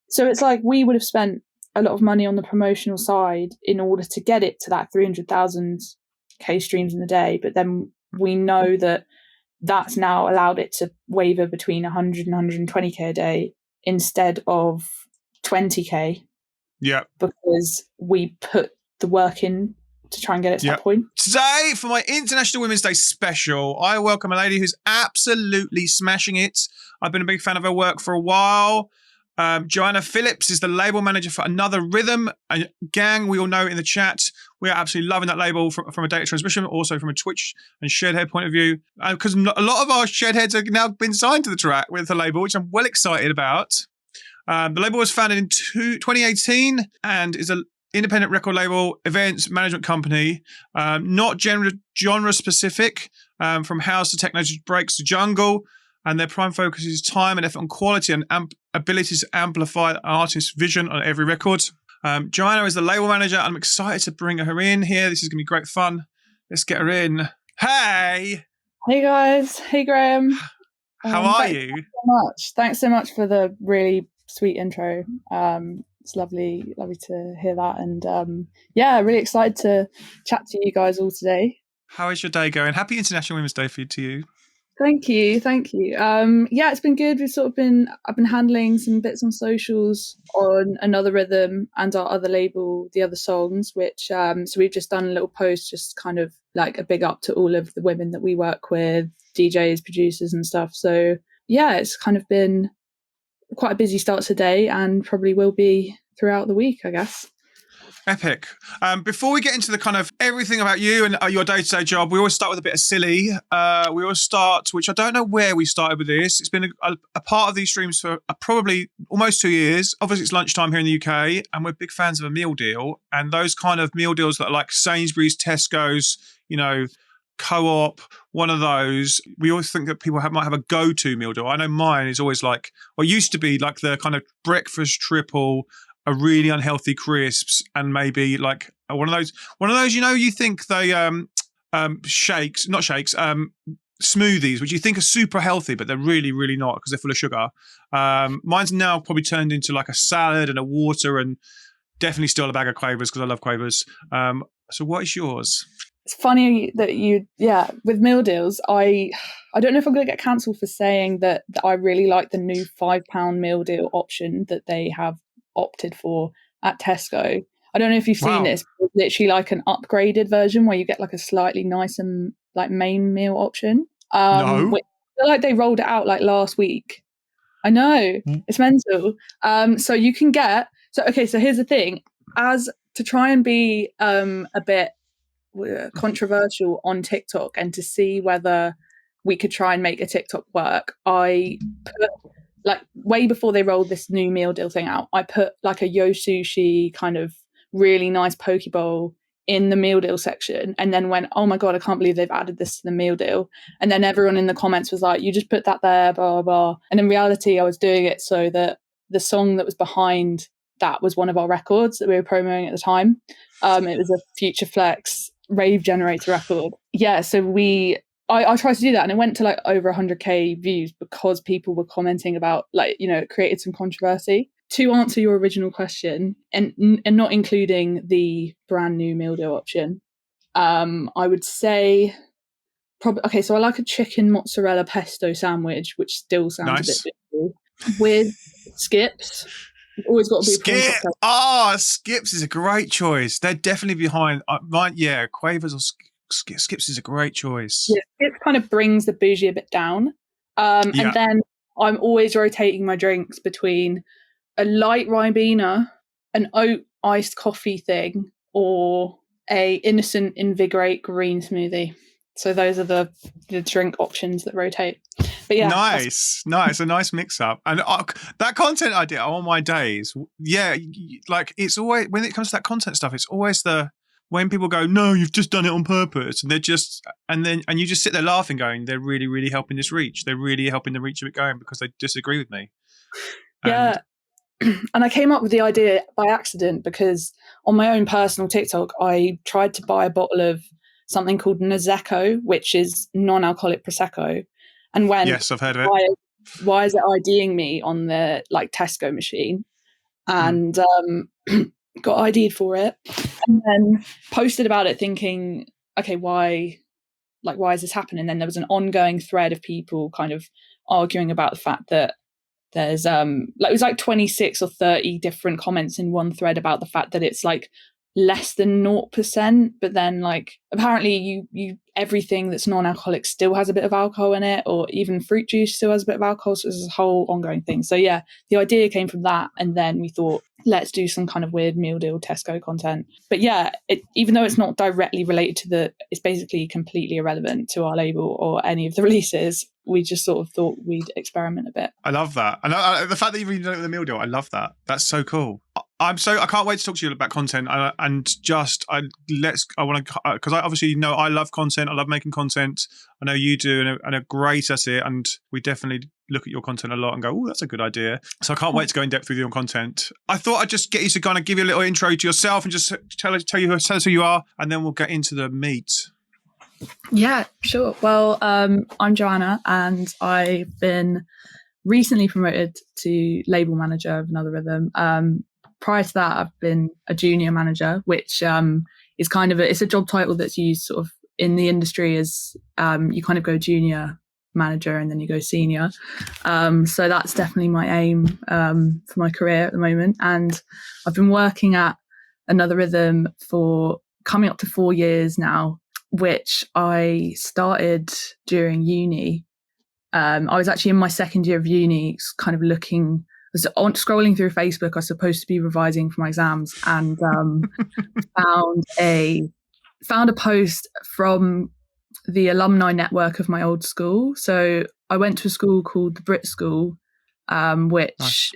So it's like we would have spent a lot of money on the promotional side in order to get it to that 300,000 K streams in a day. But then we know that that's now allowed it to waver between 100 and 120K a day instead of 20K. Yeah. Because we put the work in to try and get it to that point. Today, for my International Women's Day special, I welcome a lady who's absolutely smashing it. I've been a big fan of her work for a while. Joanna Phillips is the label manager for Another Rhythm. And gang, we all know in the chat, we are absolutely loving that label from a data transmission, also from a Twitch and Shedhead point of view. Because a lot of our Shedheads have now been signed to the track with the label, which I'm well excited about. The label was founded in 2018 and is an independent record label, events management company, not genre specific, from house to techno to breaks to jungle. And their prime focus is time and effort on quality and ability to amplify the artist's vision on every record. Joanna is the label manager, and I'm excited to bring her in here. This is going to be great fun. Let's get her in. Hey! Hey guys. Hey Graham. How are you? Thanks so much for the really sweet intro. It's lovely to hear that. And really excited to chat to you guys all today. How is your day going? Happy International Women's Day to you. Thank you. It's been good. I've been handling some bits on socials on Another Rhythm and our other label, The Other Songs, which so we've just done a little post, just kind of like a big up to all of the women that we work with, DJs, producers and stuff. So yeah, it's kind of been quite a busy start today and probably will be throughout the week, I guess. Epic. Before we get into the kind of everything about you and your day-to-day job, we always start with a bit of silly. We always start, which I don't know where we started with this. It's been a part of these streams for probably almost 2 years. Obviously, it's lunchtime here in the UK, and we're big fans of a meal deal. And those kind of meal deals that are like Sainsbury's, Tesco's, Co-op, one of those. We always think that people might have a go-to meal deal. I know mine is always like, or used to be like the kind of breakfast triple, a really unhealthy crisps, and maybe like one of those, you think they smoothies, which you think are super healthy, but they're really, really not because they're full of sugar. Mine's now probably turned into like a salad and a water, and definitely still a bag of Quavers because I love Quavers. So what is yours? It's funny that with meal deals, I don't know if I'm going to get cancelled for saying that I really like the new £5 meal deal option that they have opted for at Tesco. I don't know if you've seen this, but it's literally like an upgraded version where you get like a slightly nicer like main meal option. No. Which I feel like they rolled it out like last week. I know, it's mental. So you can get, so here's the thing, as to try and be a bit controversial on TikTok and to see whether we could try and make a TikTok work, I put, like way before they rolled this new meal deal thing out, I put like a Yo Sushi kind of really nice poke bowl in the meal deal section, and then went, oh my God, I can't believe they've added this to the meal deal. And then everyone in the comments was like, you just put that there, blah, blah, blah. And in reality, I was doing it so that the song that was behind that was one of our records that we were promoting at the time. It was a Future Flex rave generator record. Yeah, so I tried to do that, and it went to like over 100K views because people were commenting about, like, it created some controversy. To answer your original question, and not including the brand new meal deal option, I would say probably, okay, so I like a chicken mozzarella pesto sandwich, which still sounds nice. A bit difficult, with skips. You've always got to be Skips is a great choice. They're definitely behind mine. Yeah, Quavers or Skips is a great choice. Yeah, Skips kind of brings the bougie a bit down. And then I'm always rotating my drinks between a light Ribena, an oat iced coffee thing, or a innocent invigorate green smoothie. So those are the drink options that rotate. But yeah, nice, a nice mix up. And that content idea on my days, like it's always, when it comes to that content stuff, it's always when people go, no, you've just done it on purpose, and and you just sit there laughing, going, they're really, really helping this reach. They're really helping the reach of it going because they disagree with me. Yeah. And I came up with the idea by accident because on my own personal TikTok, I tried to buy a bottle of something called Prosecco, which is non-alcoholic Prosecco. And when, yes, I've heard of it. Why is it IDing me on the like Tesco machine? and got ID'd for it, and then posted about it thinking, okay, why is this happening? And then there was an ongoing thread of people kind of arguing about the fact that there's it was like 26 or 30 different comments in one thread about the fact that it's like less than 0%, but then like apparently you everything that's non-alcoholic still has a bit of alcohol in it, or even fruit juice still has a bit of alcohol. So it's a whole ongoing thing. So yeah, the idea came from that, and then we thought, let's do some kind of weird meal deal Tesco content. But yeah, even though it's not directly related to it's basically completely irrelevant to our label or any of the releases. We just sort of thought we'd experiment a bit. I love that. And the fact that you've even done it with a meal deal, I love that. That's so cool. I can't wait to talk to you about content. I want to, because I obviously know I love content. I love making content. I know you do, and are great at it. And we definitely look at your content a lot and go, oh, that's a good idea. So I can't wait to go in depth with you on content. I thought I'd just get you to kind of give you a little intro to yourself and just tell us who you are, and then we'll get into the meat. Yeah, sure. Well, I'm Joanna, and I've been recently promoted to label manager of Another Rhythm. Prior to that, I've been a junior manager, which is kind of it's a job title that's used sort of in the industry as you kind of go junior manager and then you go senior. So that's definitely my aim for my career at the moment. And I've been working at Another Rhythm for coming up to 4 years now, which I started during uni. I was actually in my second year of uni, kind of scrolling through Facebook. I was supposed to be revising for my exams, and found a post from the alumni network of my old school. So I went to a school called the Brit School, which, nice.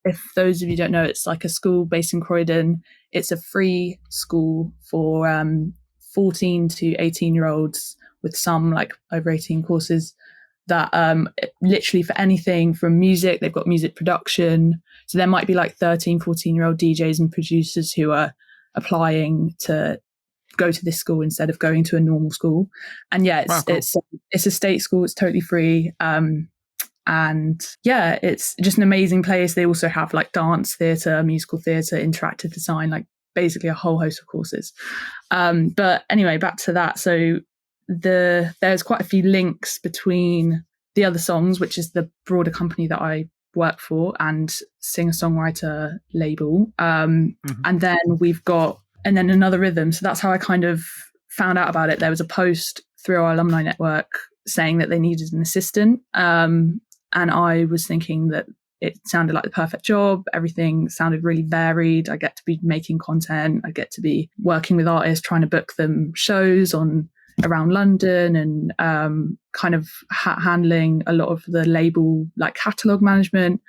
If those of you don't know, it's like a school based in Croydon. It's a free school for 14 to 18-year-olds with some like over 18 courses that literally for anything from music, they've got music production. So there might be like 13, 14-year-old DJs and producers who are applying to go to this school instead of going to a normal school. And yeah, it's a state school. It's totally free. And yeah, it's just an amazing place. They also have like dance theatre, musical theatre, interactive design, like basically a whole host of courses. But anyway, back to that. So there's quite a few links between the Other Songs, which is the broader company that I work for, and singer-songwriter label. And then and then Another Rhythm. So that's how I kind of found out about it. There was a post through our alumni network saying that they needed an assistant. And I was thinking that it sounded like the perfect job. Everything sounded really varied. I get to be making content. I get to be working with artists, trying to book them shows around London, and kind of handling a lot of the label, like catalogue management.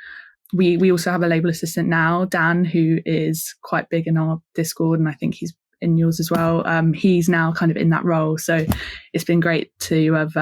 We also have a label assistant now, Dan, who is quite big in our Discord, and I think he's in yours as well. He's now kind of in that role. So it's been great to have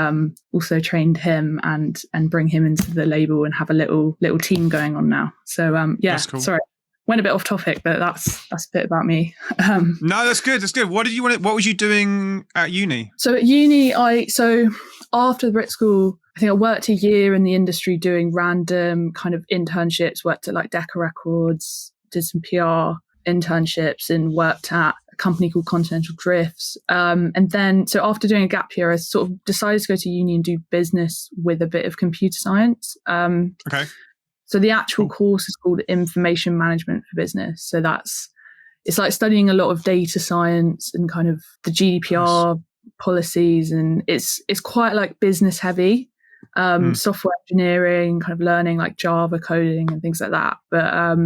also trained him and bring him into the label and have a little team going on now. So yeah, that's cool. Sorry, went a bit off topic, but that's a bit about me. No, that's good. That's good. What was you doing at uni? So at uni, so after the Brit School, I think I worked a year in the industry doing random kind of internships, worked at like Decca Records, did some PR internships, and worked at a company called Continental Drifts. And then, so after doing a gap year, I sort of decided to go to uni and do business with a bit of computer science. Okay. So the actual course is called Information Management for Business. So it's like studying a lot of data science and kind of the GDPR policies, and it's quite like business heavy, software engineering, kind of learning like Java coding and things like that. But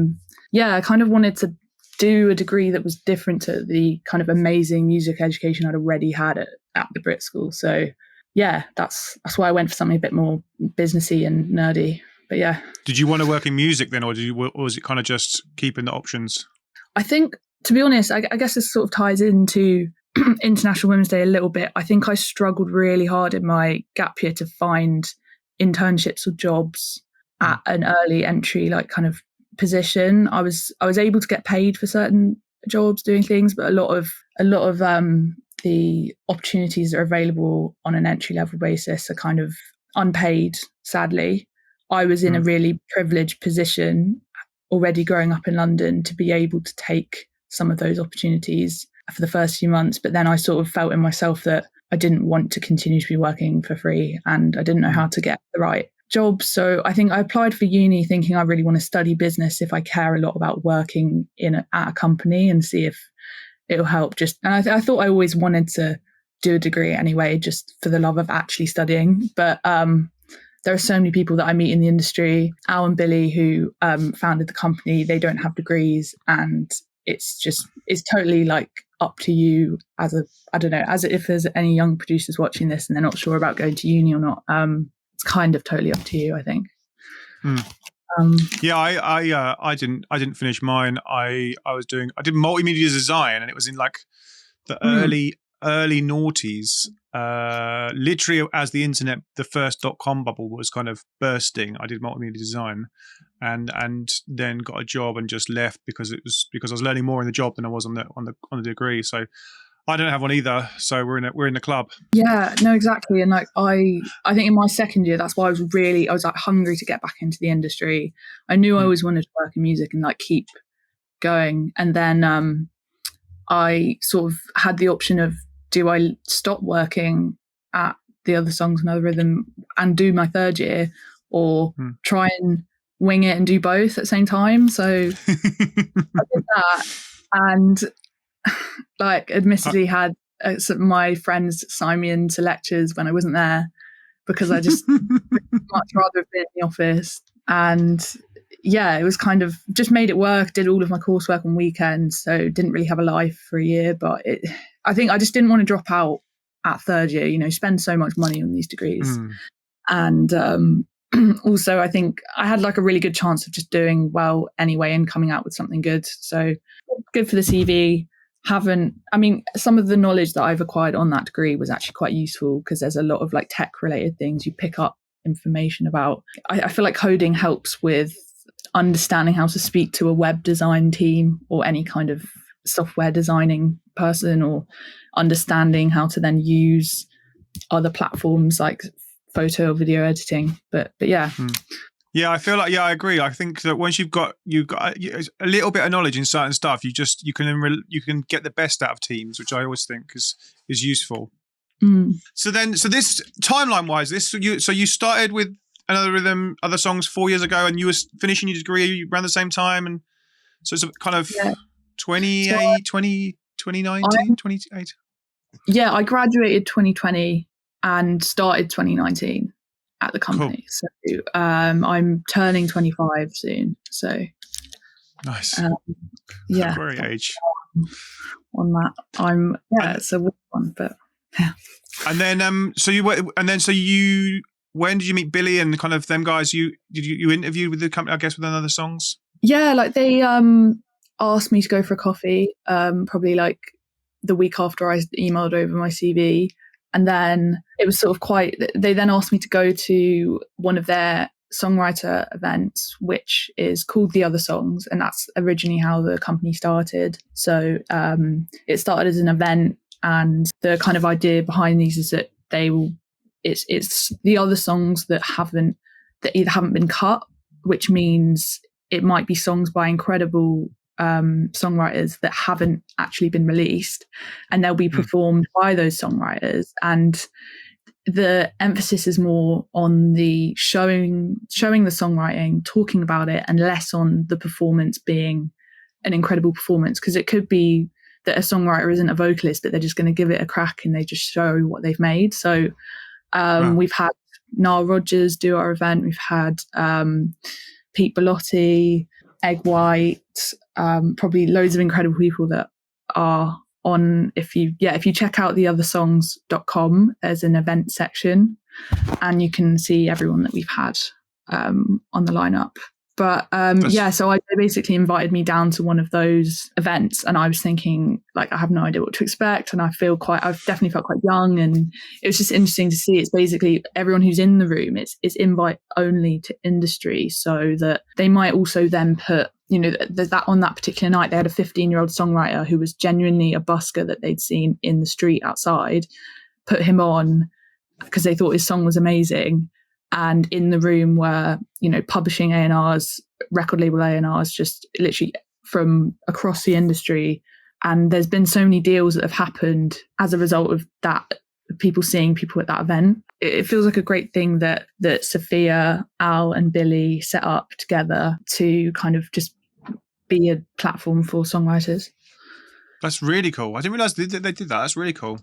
yeah, I kind of wanted to do a degree that was different to the kind of amazing music education I'd already had at the Brit School. So yeah, that's why I went for something a bit more businessy and nerdy. But yeah. Did you want to work in music then, or was it kind of just keeping the options? I think, to be honest, I guess this sort of ties into International Women's Day a little bit. I think I struggled really hard in my gap year to find internships or jobs at an early entry, like kind of position. I was able to get paid for certain jobs doing things, but a lot of the opportunities that are available on an entry level basis are kind of unpaid, sadly. I was in a really privileged position already growing up in London to be able to take some of those opportunities for the first few months. But then I sort of felt in myself that I didn't want to continue to be working for free, and I didn't know how to get the right job. So I think I applied for uni thinking I really want to study business if I care a lot about working at a company, and see if it'll help. And I thought I always wanted to do a degree anyway, just for the love of actually studying. But there are so many people that I meet in the industry. Al and Billy, who founded the company, they don't have degrees, and it's totally like up to you as if there's any young producers watching this and they're not sure about going to uni or not. It's kind of totally up to you, I think. I didn't finish mine. I did multimedia design, and it was in like the early noughties, literally as the internet, the first .com bubble was kind of bursting. I did multimedia design, and then got a job and just left because I was learning more in the job than I was on the degree. So I don't have one either. So we're in the club. Yeah, no, exactly. And like I think in my second year, that's why I was like hungry to get back into the industry. I knew I always wanted to work in music and like keep going. And then I sort of had the option of, do I stop working at the other songs and other rhythm and do my third year, or try and wing it and do both at the same time? So I did that, and like admittedly had my friends sign me into lectures when I wasn't there, because I just much rather have been in the office. And yeah, it was kind of just made it work, did all of my coursework on weekends, so didn't really have a life for a year. But I think I just didn't want to drop out at third year, spend so much money on these degrees. And also I think I had like a really good chance of just doing well anyway and coming out with something good. So good for the CV. Some of the knowledge that I've acquired on that degree was actually quite useful, because there's a lot of like tech related things you pick up information about. I feel like coding helps with understanding how to speak to a web design team or any kind of software designing person, or understanding how to then use other platforms like photo or video editing. But yeah. Yeah, I feel like, I agree. I think that once you've got a little bit of knowledge in certain stuff, you can get the best out of teams, which I always think is useful. So this timeline wise, you started with Another Rhythm, Other Songs 4 years ago, and you were finishing your degree around the same time, and so it's kind of 2019, 28. Yeah, I graduated 2020 and started 2019 at the company. Cool. So I'm turning 25 soon. So nice. Yeah. Great age. On that, it's a weird one, but yeah. And then when did you meet Billy and kind of them guys? You interviewed with the company, I guess, with Another Songs? Yeah, like they asked me to go for a coffee, probably like the week after I emailed over my CV. And then it was sort of they then asked me to go to one of their songwriter events, which is called The Other Songs. And that's originally how the company started. So it started as an event, and the kind of idea behind these is that it's the other songs that either haven't been cut, which means it might be songs by incredible songwriters that haven't actually been released, and they'll be performed by those songwriters. And the emphasis is more on the showing the songwriting, talking about it, and less on the performance being an incredible performance, because it could be that a songwriter isn't a vocalist, but they're just going to give it a crack and they just show what they've made. So we've had Nile Rodgers do our event. We've had Pete Bellotti, Egg White, probably loads of incredible people that are on. If you check out theothersongs.com, there's an event section, and you can see everyone that we've had on the lineup. But so they basically invited me down to one of those events, and I was thinking, like, I have no idea what to expect, and I've definitely felt quite young, and it was just interesting to see. It's basically everyone who's in the room, it's invite only to industry, so that they might also then put, that on that particular night they had a 15-year-old songwriter who was genuinely a busker that they'd seen in the street outside, put him on because they thought his song was amazing. and in the room were, publishing A&Rs, record label A&Rs, just literally from across the industry. And there's been so many deals that have happened as a result of that, people seeing people at that event. It feels like a great thing that Sophia, Al and Billy set up together to kind of just be a platform for songwriters. That's really cool. I didn't realize they did that. That's really cool.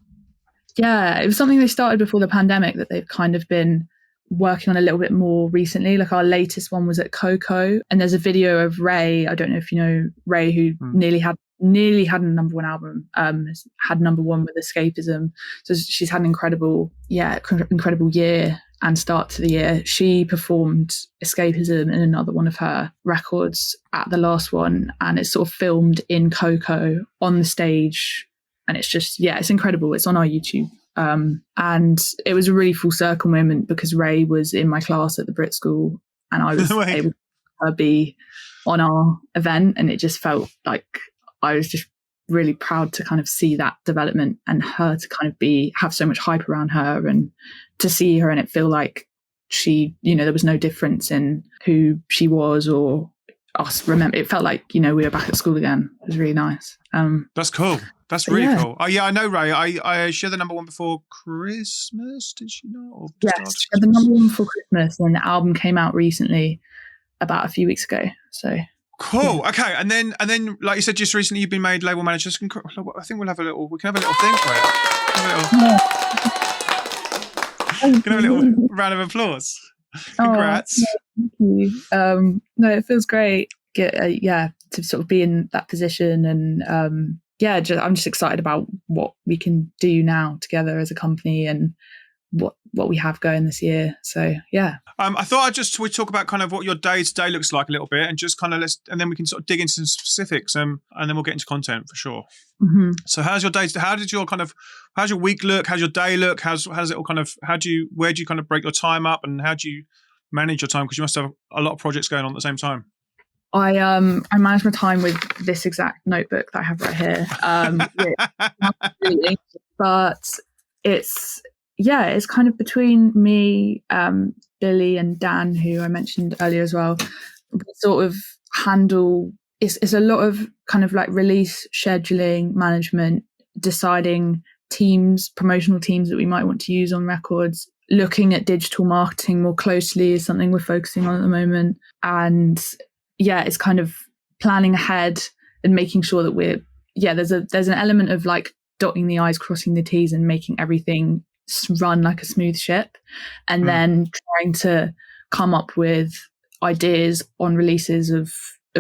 Yeah, it was something they started before the pandemic that they've kind of been working on a little bit more recently. Like our latest one was at Coco, and there's a video of Ray. I don't know if you know Ray, who nearly had a number one album, had number one with Escapism. So she's had an incredible year and start to the year. She performed Escapism in another one of her records at the last one, and it's sort of filmed in Coco on the stage. And it's just, it's incredible. It's on our YouTube. And it was a really full circle moment because Ray was in my class at the Brit School and I was able to be on our event. And it just felt like I was just really proud to kind of see that development and her to kind of have so much hype around her and to see her and it feel like she, there was no difference in who she was or us. Remember, it felt like, we were back at school again. It was really nice. That's cool. That's really cool. Oh yeah, I know Ray. I shared the number one before Christmas. Did she not? Yes, she had the number one before Christmas, and the album came out recently, about a few weeks ago. So cool. Yeah. Okay, and then, like you said, just recently you've been made label manager. I think we can have a little thing for it. We can have a little round of applause. Congrats. Thank you. No, it feels great. To sort of be in that position and I'm just excited about what we can do now together as a company and what we have going this year. So yeah. I thought we'd talk about kind of what your day to day looks like a little bit and just kind of and then we can sort of dig into some specifics and then we'll get into content for sure. Mm-hmm. So how's your week look? How's your day look? How's it all kind of, where do you kind of break your time up and how do you manage your time? Because you must have a lot of projects going on at the same time. I manage my time with this exact notebook that I have right here. But it's kind of between me, Billy and Dan, who I mentioned earlier as well. We sort of handle it's a lot of kind of like release scheduling, management, deciding promotional teams that we might want to use on records. Looking at digital marketing more closely is something we're focusing on at the moment. And it's kind of planning ahead and making sure that there's an element of like dotting the I's, crossing the T's and making everything run like a smooth ship. And then trying to come up with ideas on releases of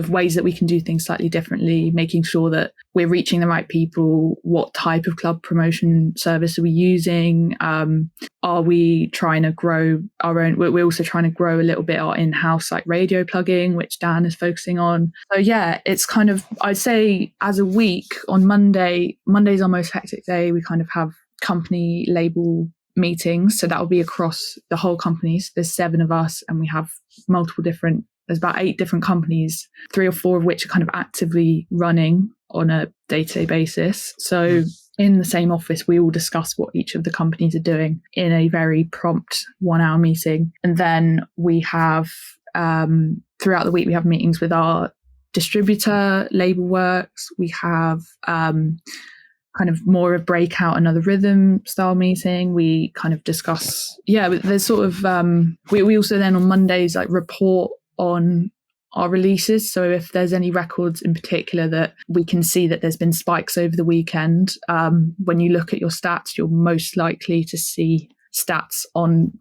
ways that we can do things slightly differently, making sure that we're reaching the right people. What type of club promotion service are we using? Are we trying to grow our own? We're also trying to grow a little bit our in-house like radio plugging, which Dan is focusing on. So it's kind of, I'd say as a week on Monday's our most hectic day. We kind of have company label meetings. So that will be across the whole company. So there's 7 of us and we have there's about 8 different companies, 3 or 4 of which are kind of actively running on a day-to-day basis. So in the same office, we all discuss what each of the companies are doing in a very prompt 1-hour meeting. And then we have, throughout the week, we have meetings with our distributor, Label Works. We have kind of more a breakout, another rhythm style meeting. We kind of discuss, there's sort of, we also then on Mondays like report on our releases. So if there's any records in particular that we can see that there's been spikes over the weekend, when you look at your stats, you're most likely to see stats on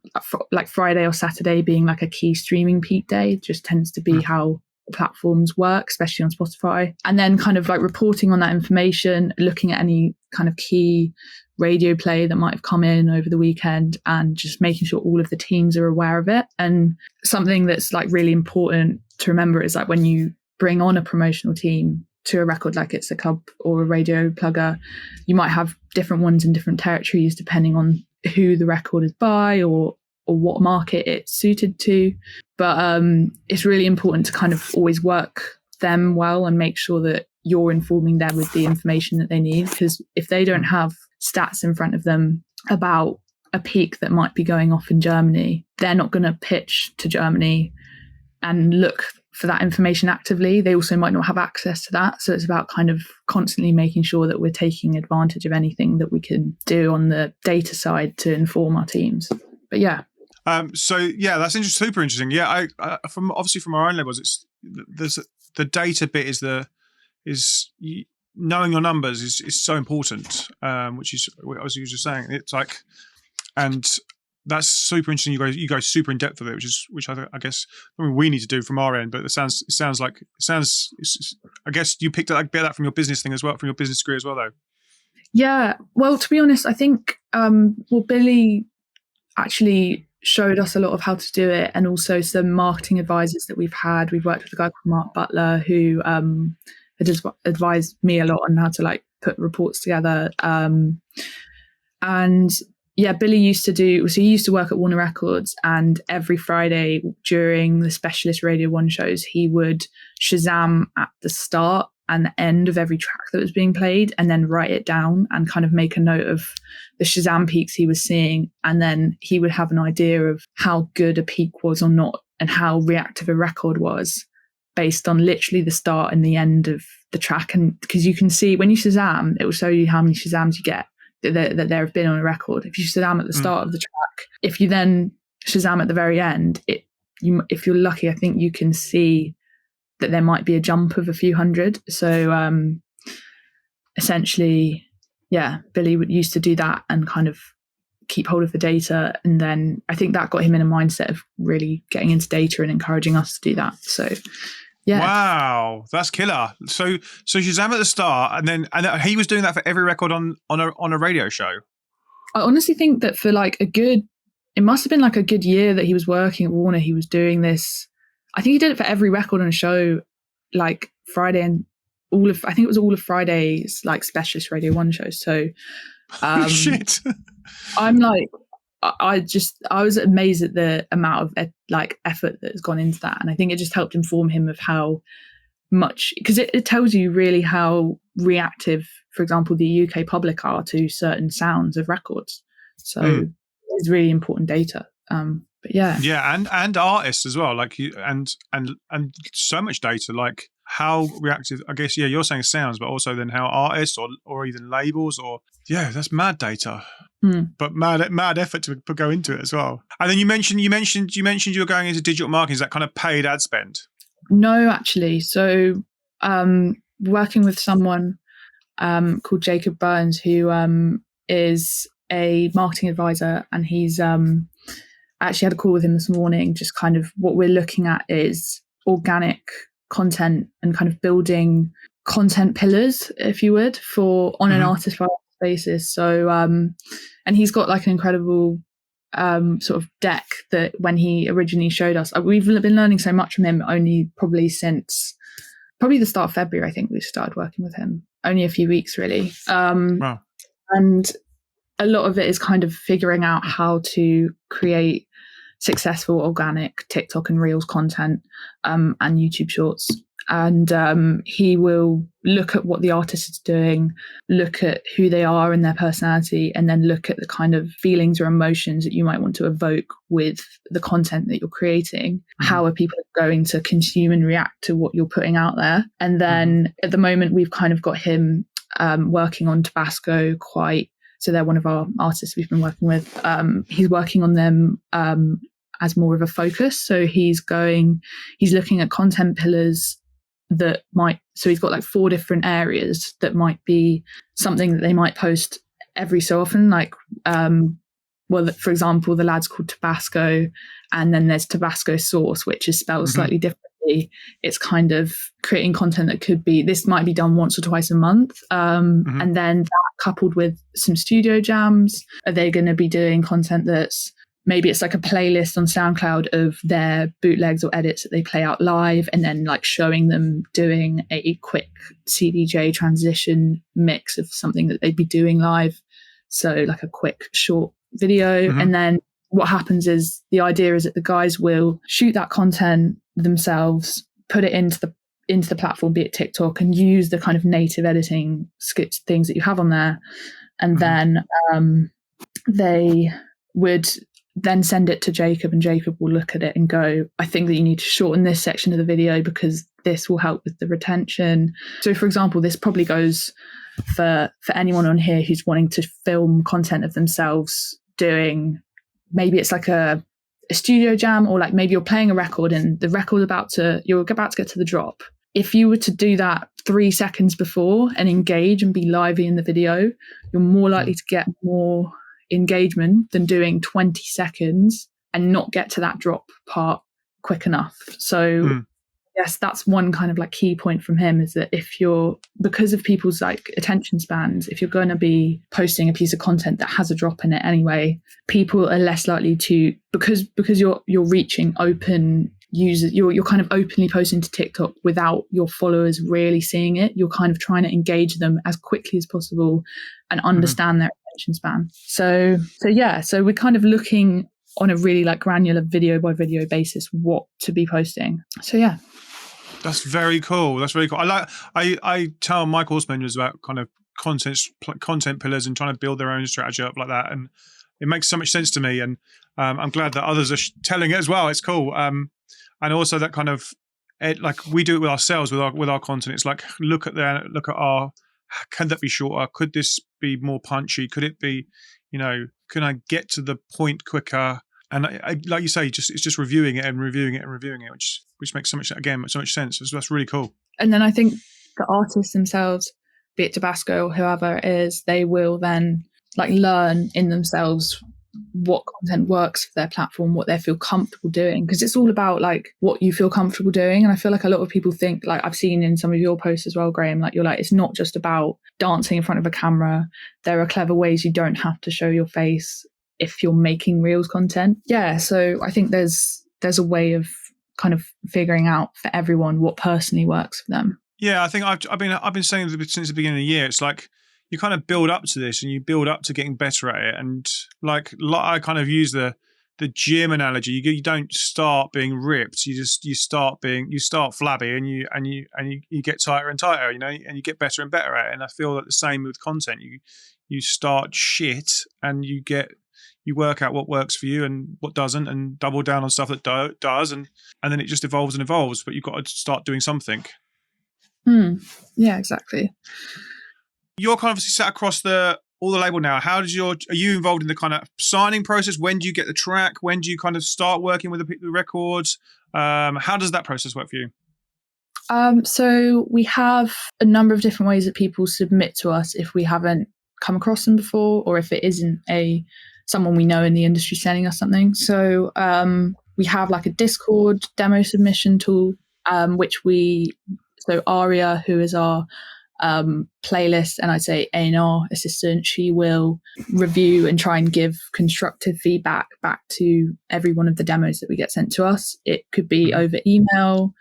like Friday or Saturday being like a key streaming peak day. It just tends to be how platforms work, especially on Spotify. And then kind of like reporting on that information, looking at any kind of key radio play that might have come in over the weekend and just making sure all of the teams are aware of it. And something that's like really important to remember is like when you bring on a promotional team to a record, like it's a club or a radio plugger, you might have different ones in different territories depending on who the record is by or what market it's suited to. But it's really important to kind of always work them well and make sure that you're informing them with the information that they need. Because if they don't have stats in front of them about a peak that might be going off in Germany, they're not going to pitch to Germany and look for that information actively. They also might not have access to that. So it's about kind of constantly making sure that we're taking advantage of anything that we can do on the data side to inform our teams. But yeah. So yeah, that's super interesting. Yeah, from our own levels, it's the data bit is knowing your numbers is so important. Which is, as you were just saying, it's like, and that's super interesting. You go super in depth with it, which I guess we need to do from our end. But it sounds like I guess you picked up a bit of that from your business thing as well, from your business degree as well, though. Yeah. Well, to be honest, I think Billy actually showed us a lot of how to do it, and also some marketing advisors that we've had. We've worked with a guy called Mark Butler who had advised me a lot on how to like put reports together. And yeah, Billy used to work at Warner Records, and every Friday during the Specialist Radio 1 shows, he would Shazam at the start and the end of every track that was being played, and then write it down and kind of make a note of the Shazam peaks he was seeing. And then he would have an idea of how good a peak was or not, and how reactive a record was based on literally the start and the end of the track. And because you can see when you Shazam, it will show you how many Shazams you get that there have been on a record. If you Shazam at the start of the track, if you then Shazam at the very end, if you're lucky, I think you can see that there might be a jump of a few hundred. So essentially, yeah, Billy used to do that and kind of keep hold of the data. And then I think that got him in a mindset of really getting into data and encouraging us to do that. So yeah. Wow, that's killer. So Shazam at the start, and he was doing that for every record on a radio show. I honestly think that for like it must have been like a good year that he was working at Warner. He was doing this. I think he did it for every record on a show, like Friday and I think it was all of Friday's like Specialist Radio 1 shows. So shit. I'm like, I was amazed at the amount of like effort that has gone into that. And I think it just helped inform him of how much, because it tells you really how reactive, for example, the UK public are to certain sounds of records. So it's really important data. But yeah, and artists as well, like you, and so much data, like how reactive. I guess you're saying sounds, but also then how artists or even labels that's mad data, but mad effort to go into it as well. And then you mentioned you were going into digital marketing. Is that kind of paid ad spend? No, actually. So working with someone called Jacob Burns, who is a marketing advisor, and he's I actually had a call with him this morning. Just kind of what we're looking at is organic content and kind of building content pillars, if you would, on an artist by artist basis. So and he's got like an incredible sort of deck that when he originally showed us, we've been learning so much from him only since the start of February. I think we started working with him, only a few weeks really. Wow. And a lot of it is kind of figuring out how to create successful organic TikTok and Reels content and YouTube Shorts. And he will look at what the artist is doing, look at who they are and their personality, and then look at the kind of feelings or emotions that you might want to evoke with the content that you're creating. How are people going to consume and react to what you're putting out there? And then at the moment, we've kind of got him working on Tibasko so they're one of our artists we've been working with. He's working on them as more of a focus. So he's looking at content pillars so he's got like 4 different areas that might be something that they might post every so often. Like, for example, the lad's called Tibasko, and then there's Tibasko Sauce, which is spelled slightly differently. It's kind of creating content that this might be done once or twice a month. And then that coupled with some studio jams, are they going to be doing content that's maybe it's like a playlist on SoundCloud of their bootlegs or edits that they play out live, and then like showing them doing a quick CDJ transition mix of something that they'd be doing live. So like a quick short video. And then what happens is the idea is that the guys will shoot that content themselves, put it into the platform, be it TikTok, and use the kind of native editing things that you have on there. And then they would then send it to Jacob, and Jacob will look at it and go, I think that you need to shorten this section of the video because this will help with the retention. So for example, this probably goes for anyone on here who's wanting to film content of themselves doing, maybe it's like a studio jam, or like maybe you're playing a record and the record's you're about to get to the drop. If you were to do that 3 seconds before and engage and be lively in the video, you're more likely to get more engagement than doing 20 seconds and not get to that drop part quick enough. So yes, that's one kind of like key point from him, is that because of people's like attention spans, if you're going to be posting a piece of content that has a drop in it anyway, people are less likely to, because you're reaching open users, you're kind of openly posting to TikTok without your followers really seeing it. You're kind of trying to engage them as quickly as possible and understand their attention span. So we're kind of looking on a really like granular video by video basis what to be posting. So yeah. That's very cool. That's very cool. I tell my course members about kind of content pillars and trying to build their own strategy up like that, and it makes so much sense to me. And I'm glad that others are telling it as well. It's cool. And also that kind of like we do it with ourselves with our content. It's like look at our, can that be shorter? Could this be more punchy? Could it be, can I get to the point quicker? And I, like you say, it's just reviewing it, which makes so much sense. So that's really cool. And then I think the artists themselves, be it Tibasko or whoever it is, they will then like learn in themselves what content works for their platform, what they feel comfortable doing, because it's all about like what you feel comfortable doing. And I feel like a lot of people think, like I've seen in some of your posts as well, Graham, like you're like, it's not just about dancing in front of a camera. There are clever ways you don't have to show your face if you're making Reels content. Yeah, so I think there's a way of kind of figuring out for everyone what personally works for them. Yeah, I think I've been saying since the beginning of the year, it's like you kind of build up to this and you build up to getting better at it. And like I kind of use the gym analogy. You don't start being ripped. You start flabby, and you get tighter and tighter, and you get better and better at it. And I feel that the same with content. You start shit and you work out what works for you and what doesn't, and double down on stuff that does, and then it just evolves and evolves. But you've got to start doing something. Yeah, exactly. You're kind of obviously sat across all the label now. Are you involved in the kind of signing process? When do you get the track? When do you kind of start working with the records? How does that process work for you? So we have a number of different ways that people submit to us if we haven't come across them before, or if it isn't someone we know in the industry sending us something. So we have like a Discord demo submission tool, so Aria, who is our playlist and I'd say A&R assistant, she will review and try and give constructive feedback back to every one of the demos that we get sent to us. It could be over email.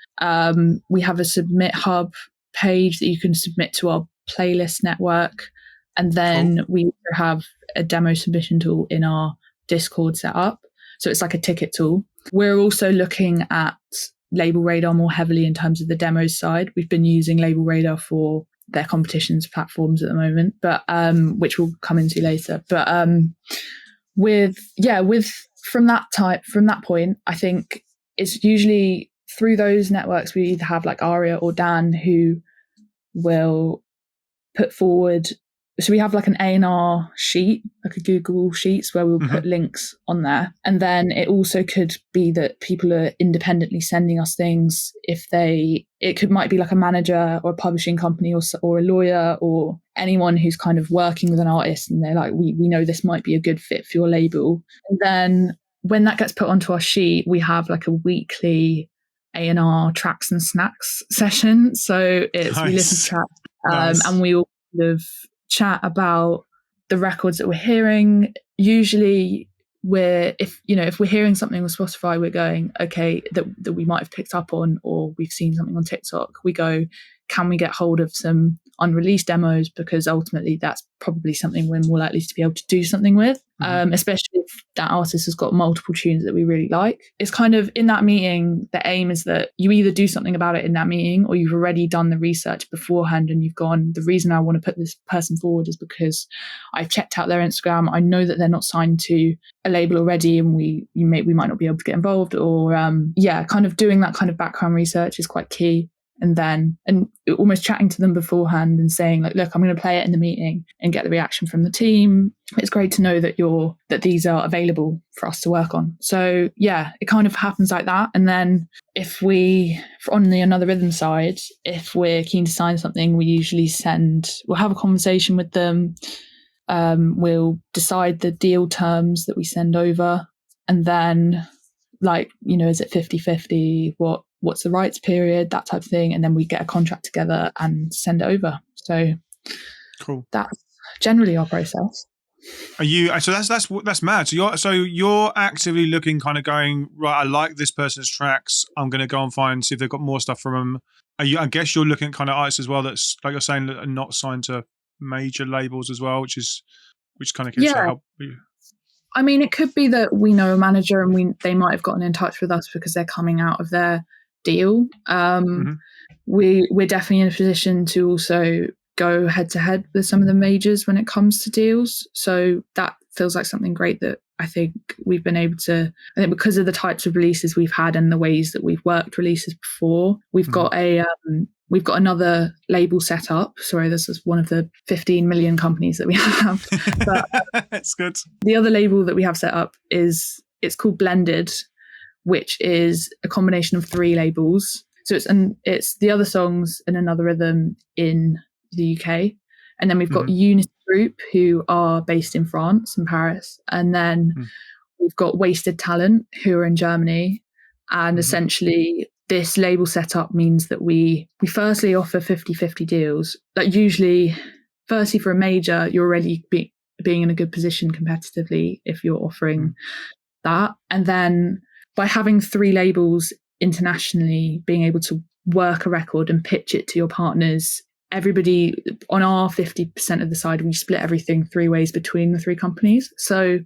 We have a Submit Hub page that you can submit to our playlist network. And then we also have a demo submission tool in our Discord set up. So it's like a ticket tool. We're also looking at Label Radar more heavily in terms of the demos side. We've been using Label Radar for their competitions platforms at the moment, but which we'll come into later. But from that point, I think it's usually through those networks we either have like Aria or Dan who will put forward. So we have like an A&R sheet, like a Google Sheets, where we'll put links on there. And then it also could be that people are independently sending us things. Might be like a manager or a publishing company or a lawyer or anyone who's kind of working with an artist, and they're like, we know this might be a good fit for your label. And then when that gets put onto our sheet, we have like a weekly A&R tracks and snacks session. So it's we listen to tracks and we all kind of chat about the records that we're hearing. Usually if we're hearing something on Spotify, we're going, okay, that we might have picked up on, or we've seen something on TikTok, we go, can we get hold of some unreleased demos, because ultimately that's probably something we're more likely to be able to do something with, especially if that artist has got multiple tunes that we really like. It's kind of in that meeting, the aim is that you either do something about it in that meeting, or you've already done the research beforehand and you've gone, the reason I want to put this person forward is because I've checked out their Instagram. I know that they're not signed to a label already, and we might not be able to get involved, or kind of doing that kind of background research is quite key. And almost chatting to them beforehand and saying, like, look, I'm going to play it in the meeting and get the reaction from the team. It's great to know that these are available for us to work on. So yeah, it kind of happens like that. And then if on the Another Rhythm side, if we're keen to sign something, we'll have a conversation with them. We'll decide the deal terms that we send over, and then, like, is it 50-50? What's the rights period, that type of thing, and then we get a contract together and send it over. So cool. That's generally our process. Are you? So that's mad. So you're actively looking, kind of going, right, I like this person's tracks, I'm going to go and see if they've got more stuff from them. I guess you're looking at kind of artists as well that's, like you're saying, that are not signed to major labels as well, which kind of gives you help. I mean, it could be that we know a manager and they might have gotten in touch with us because they're coming out of their deal. We're definitely in a position to also go head to head with some of the majors when it comes to deals. So that feels like something great that I think we've been able to, I think because of the types of releases we've had and the ways that we've worked releases before, we've got another label set up. Sorry, this is one of the 15 million companies that we have. But it's good. The other label that we have set up it's called Blended, which is a combination of 3 labels. So it's the other songs and Another Rhythm in the UK. And then we've got Unity Group, who are based in France and Paris. And then we've got Wasted Talent, who are in Germany. And essentially this label setup means that we firstly offer 50-50 deals. Like, usually, firstly for a major, you're already being in a good position competitively if you're offering that. And then by having 3 labels internationally, being able to work a record and pitch it to your partners, everybody on our 50% of the side, we split everything 3 ways between the 3 companies. So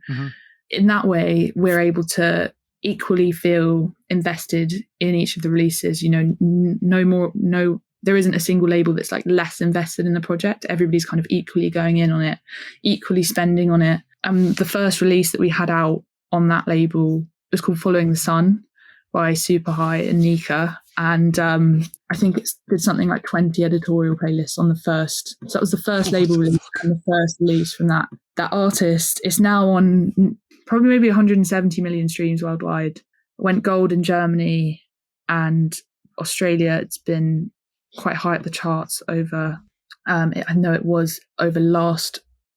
in that way, we're able to equally feel invested in each of the releases. There isn't a single label that's like less invested in the project. Everybody's kind of equally going in on it, equally spending on it. The first release that we had out on that label was called Following the Sun by Super High and Nika. And I think it did something like 20 editorial playlists on the first. So that was the first label release and the first release from that artist. It's now on probably maybe 170 million streams worldwide. It went gold in Germany and Australia. It's been quite high up the charts over, I know it was over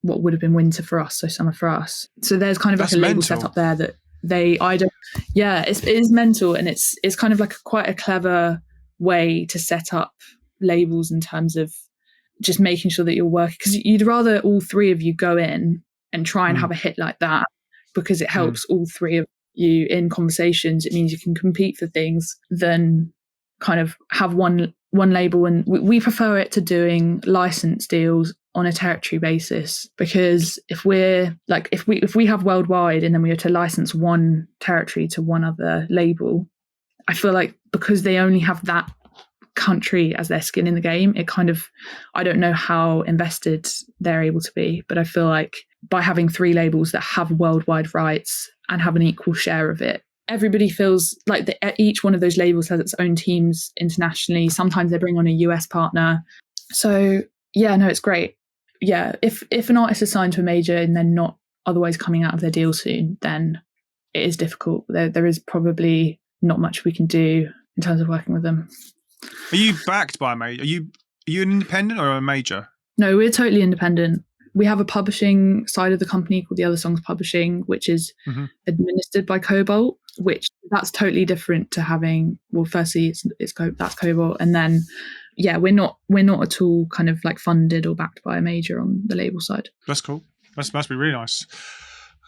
what would have been winter for us, so summer for us. So there's kind of like a label set up there that it is mental, and it's kind of like quite a clever way to set up labels in terms of just making sure that you're working, because you'd rather all 3 of you go in and try and have a hit like that, because it helps all 3 of you in conversations. It means you can compete for things than kind of have one label. And we prefer it to doing license deals on a territory basis, because if we have worldwide and then we are to license one territory to one other label, I feel like because they only have that country as their skin in the game, it kind of, I don't know how invested they're able to be, but I feel like by having 3 labels that have worldwide rights and have an equal share of it, everybody feels like each one of those labels has its own teams internationally. Sometimes they bring on a US partner. So yeah, no, it's great. Yeah, if an artist is signed to a major and they're not otherwise coming out of their deal soon, then it is difficult. There is probably not much we can do in terms of working with them. Are you backed by a major? Are you an independent or a major? No, we're totally independent. We have a publishing side of the company called The Other Songs Publishing, which is administered by Cobalt, which that's totally different to having, well, firstly, that's Cobalt. And then, yeah, we're not at all kind of like funded or backed by a major on the label side. That's cool. That must be really nice.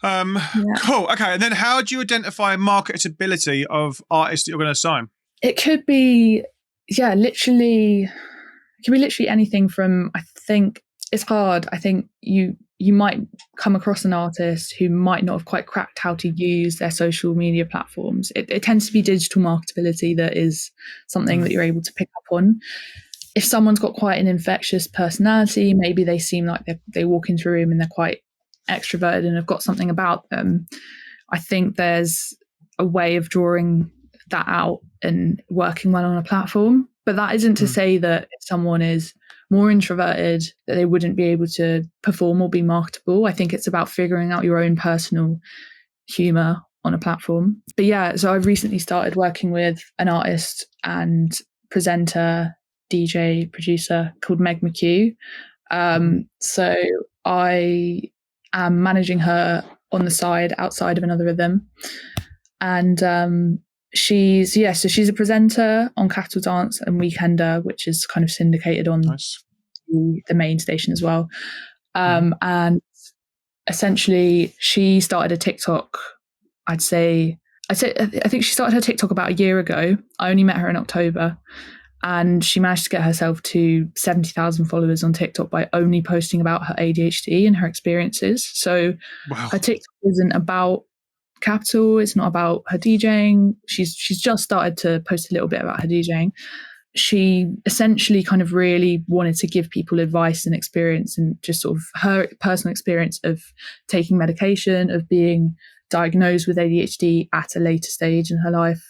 Cool. Okay. And then how do you identify marketability of artists that you're going to sign? It could be, literally It can be literally anything from, I think it's hard. I think you might come across an artist who might not have quite cracked how to use their social media platforms. It tends to be digital marketability that is something that you're able to pick up on. If someone's got quite an infectious personality, maybe they seem like they walk into a room and they're quite extroverted and have got something about them, I think there's a way of drawing that out and working well on a platform. But that isn't to say that if someone is more introverted, that they wouldn't be able to perform or be marketable. I think it's about figuring out your own personal humor on a platform. But yeah, so I've recently started working with an artist and presenter, DJ, producer called Meg McHugh. So I am managing her on the side outside of Another Rhythm. And she's a presenter on Capital Dance and Weekender, which is kind of syndicated on the main station as well. And essentially she started a TikTok. I think she started her TikTok about a year ago. I only met her in October, and she managed to get herself to 70,000 followers on TikTok by only posting about her ADHD and her experiences. So her TikTok isn't about Capital, it's not about her DJing. She's just started to post a little bit about her DJing. She essentially kind of really wanted to give people advice and experience, and just sort of her personal experience of taking medication, of being diagnosed with ADHD at a later stage in her life,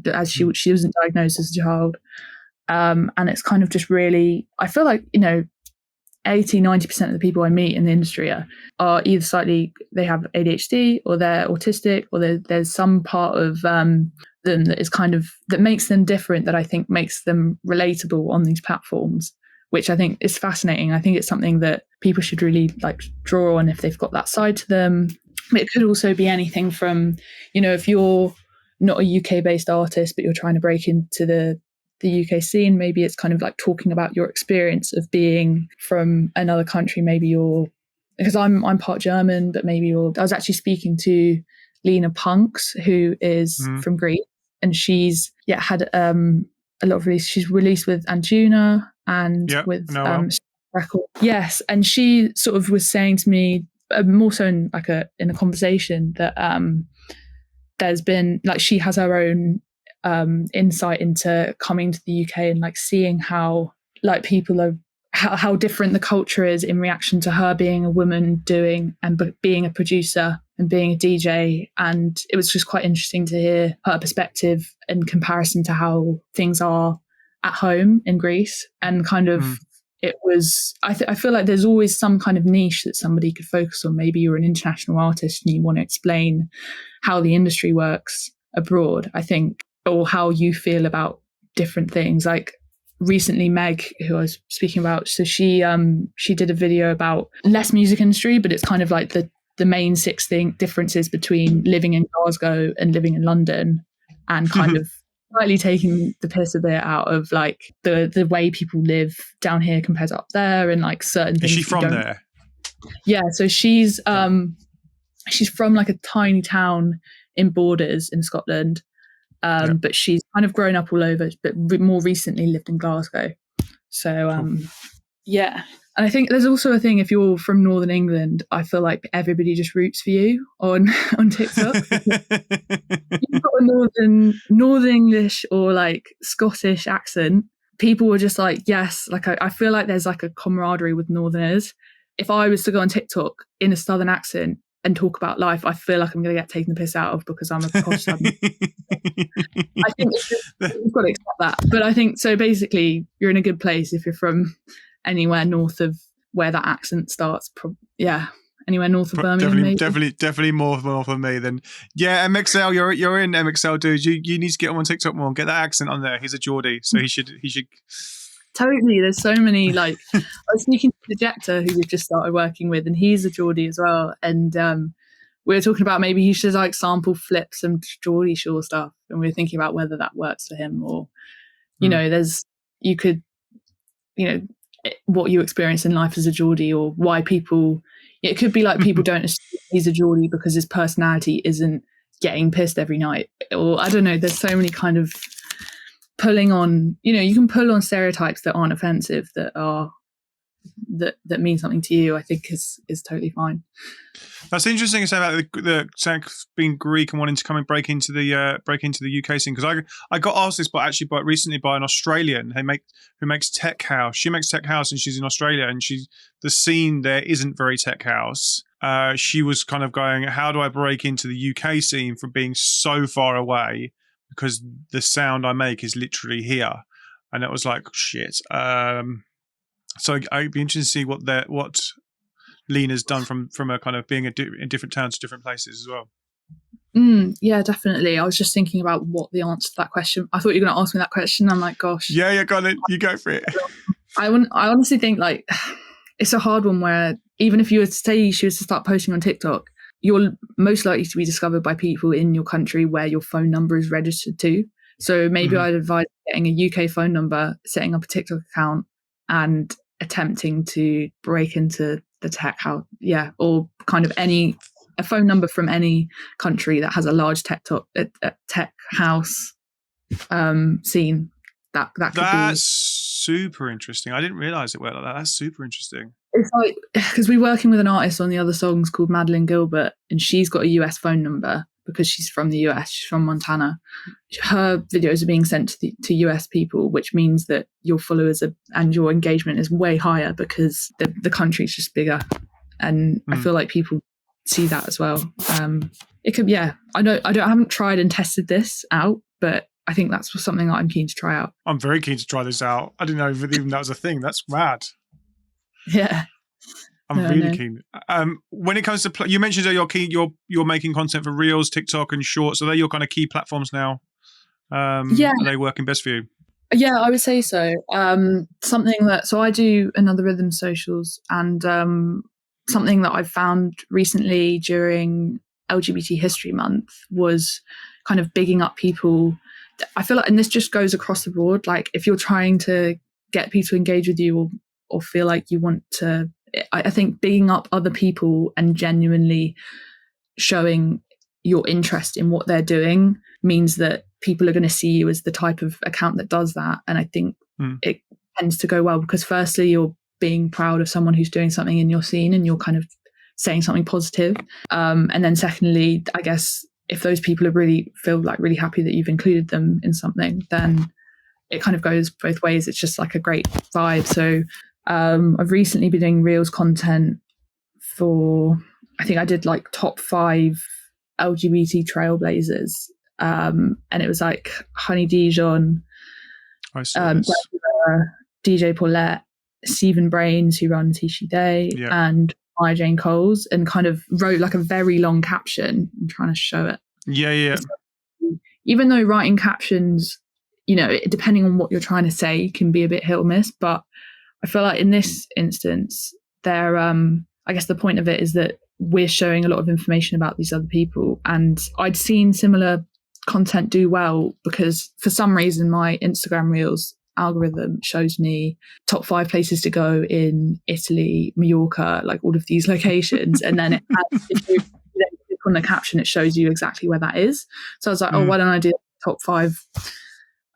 as she wasn't diagnosed as a child. And it's kind of just really, I feel like, 80-90% of the people I meet in the industry are either they have ADHD, or they're autistic, or there's some part of them that is kind of, that makes them different, that I think makes them relatable on these platforms, which I think is fascinating. I think it's something that people should really draw on if they've got that side to them. But it could also be anything from, if you're not a UK based artist, but you're trying to break into the UK scene, maybe it's kind of like talking about your experience of being from another country. Maybe because I'm part German, but maybe I was actually speaking to Lena Punks, who is from Greece, and she's had a lot of release. She's released with Anjuna and with record. Yes, and she sort of was saying to me, more so in a conversation, that there's been she has her own insight into coming to the UK and seeing how people are, how different the culture is in reaction to her being a woman doing and being a producer and being a DJ. And it was just quite interesting to hear her perspective in comparison to how things are at home in Greece. And kind of it was, I feel like there's always some kind of niche that somebody could focus on. Maybe you're an international artist and you want to explain how the industry works abroad, I think, or how you feel about different things. Recently, Meg, who I was speaking about, so she did a video about less music industry, but it's kind of like the main six differences between living in Glasgow and living in London, and kind of slightly taking the piss a bit out of the way people live down here compared to up there, and certain things. Is she from there? Yeah, so she's from a tiny town in Borders in Scotland. But she's kind of grown up all over, but more recently lived in Glasgow. So, and I think there's also a thing, if you're from Northern England, I feel like everybody just roots for you on TikTok. You've got a Northern English or Scottish accent, people were just yes, I feel like there's a camaraderie with Northerners. If I was to go on TikTok in a Southern accent and talk about life, I feel like I'm going to get taken the piss out of because I'm a posh Southern. I think you've got to accept that. But I think, so basically, you're in a good place if you're from anywhere north of where that accent starts. Anywhere north of Birmingham. Definitely more north of me than. Yeah, MXL, you're in MXL, dude. You need to get on TikTok more and get that accent on there. He's a Geordie, so he should. Totally, there's so many. I was speaking to the Projector, who we've just started working with, and he's a Geordie as well. And we were talking about maybe he should sample flip some Geordie Shore stuff, and we were thinking about whether that works for him, or what you experience in life as a Geordie, or why people. It could be people don't assume he's a Geordie because his personality isn't getting pissed every night, or I don't know. There's so many kind of pulling on, you can pull on stereotypes that aren't offensive, that mean something to you, I think is totally fine. That's interesting to say about the being Greek and wanting to break into the UK scene, because I got asked this recently by an Australian who makes tech house. She makes tech house and she's in Australia, and the scene there isn't very tech house. She was kind of going, how do I break into the UK scene from being so far away, because the sound I make is literally here. And it was like, shit. So I'd be interested to see what Lena's done from a kind of being in different towns, different places as well. Yeah, definitely. I was just thinking about what the answer to that question. I thought you were going to ask me that question. I'm like, gosh. Yeah, got it. You go for it. I honestly think like it's a hard one, where even if you were to say she was to start posting on TikTok, you're most likely to be discovered by people in your country where your phone number is registered to. So maybe I'd advise getting a UK phone number, setting up a TikTok account, and attempting to break into the tech house, or kind of a phone number from any country that has a large tech house scene. That's super interesting. I didn't realize it worked like that. That's super interesting. It's like, because we're working with an artist on the other songs called Madeline Gilbert, and she's got a US phone number because she's from the US. She's from Montana. Her videos are being sent to US people, which means that your followers and your engagement is way higher because the country's just bigger. And I feel like people see that as well. It could, I haven't tried and tested this out, but I think that's something that I'm keen to try out. I'm very keen to try this out. I didn't know even that was a thing. That's rad. Yeah. I'm really keen. When it comes to you mentioned that you're making content for Reels, TikTok, and Shorts. Are they your kind of key platforms now? Are they working best for you? Yeah, I would say so. So I do another Rhythm socials, and something that I've found recently during LGBT History Month was kind of bigging up people. I feel like, and this just goes across the board, like if you're trying to get people to engage with you or feel like you want to, I think bigging up other people and genuinely showing your interest in what they're doing means that people are going to see you as the type of account that does that. And I think it tends to go well because firstly, you're being proud of someone who's doing something in your scene and you're kind of saying something positive. And then secondly, I guess if those people are feel really happy that you've included them in something, then it kind of goes both ways. It's just like a great vibe. So I've recently been doing Reels content for, I think I did like top 5 LGBT trailblazers. And it was like Honey Dijon, DJ Paulette, Stephen Brains, who runs Tishi Day, and Maya Jane Coles, and kind of wrote like a very long caption. I'm trying to show it. Yeah. Even though writing captions, depending on what you're trying to say, can be a bit hit or miss, but I feel like in this instance, I guess the point of it is that we're showing a lot of information about these other people. And I'd seen similar content do well because for some reason my Instagram Reels algorithm shows me top 5 places to go in Italy, Mallorca, like all of these locations. And then if you click on the caption, it shows you exactly where that is. So I was like, why don't I do top 5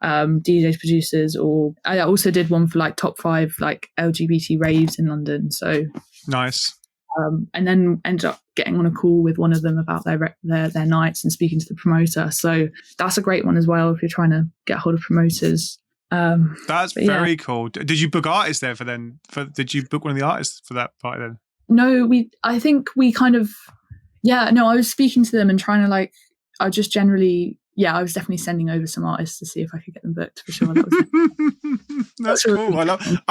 DJs, producers, or I also did one for like top 5 like LGBT raves in London. So nice. And then ended up getting on a call with one of them about their nights and speaking to the promoter. So that's a great one as well if you're trying to get hold of promoters. That's very cool. Did you book artists there did you book one of the artists for that party then? No, I think we kind of, I was speaking to them and trying to like, I just generally, I was definitely sending over some artists to see if I could get them booked for sure. That's cool. I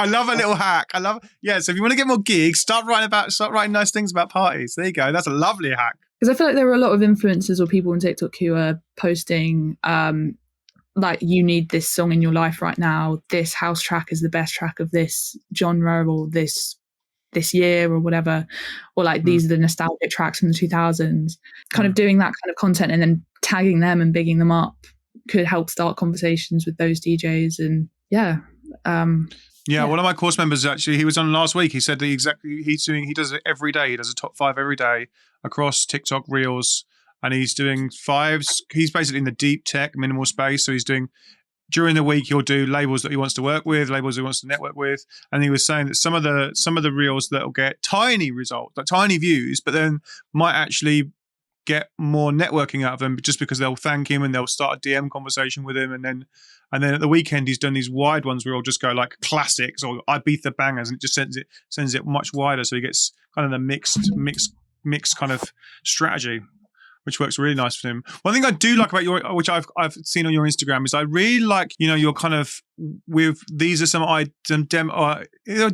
love a little hack. So if you want to get more gigs, start writing nice things about parties. There you go. That's a lovely hack. Because I feel like there are a lot of influencers or people on TikTok who are posting like, you need this song in your life right now. This house track is the best track of this genre or this year or whatever, or like these are the nostalgic tracks from the 2000s. Kind of doing that kind of content and then tagging them and bigging them up could help start conversations with those DJs. And one of my course members, actually, he was on last week. He said that he does it every day. He does a top 5 every day across TikTok, Reels, and he's doing 5s. He's basically in the deep tech minimal space, so he's doing during the week he'll do labels that he wants to work with, labels he wants to network with, and he was saying that some of the reels that will get tiny results, like tiny views, but then might actually get more networking out of them just because they'll thank him and they'll start a DM conversation with him, and then at the weekend he's done these wide ones where he'll just go like classics or I beat the bangers, and it just sends it much wider, so he gets kind of the mixed kind of strategy, which works really nice for him. One thing I do like about which I've seen on your Instagram, is I really like, you're kind of with, these are some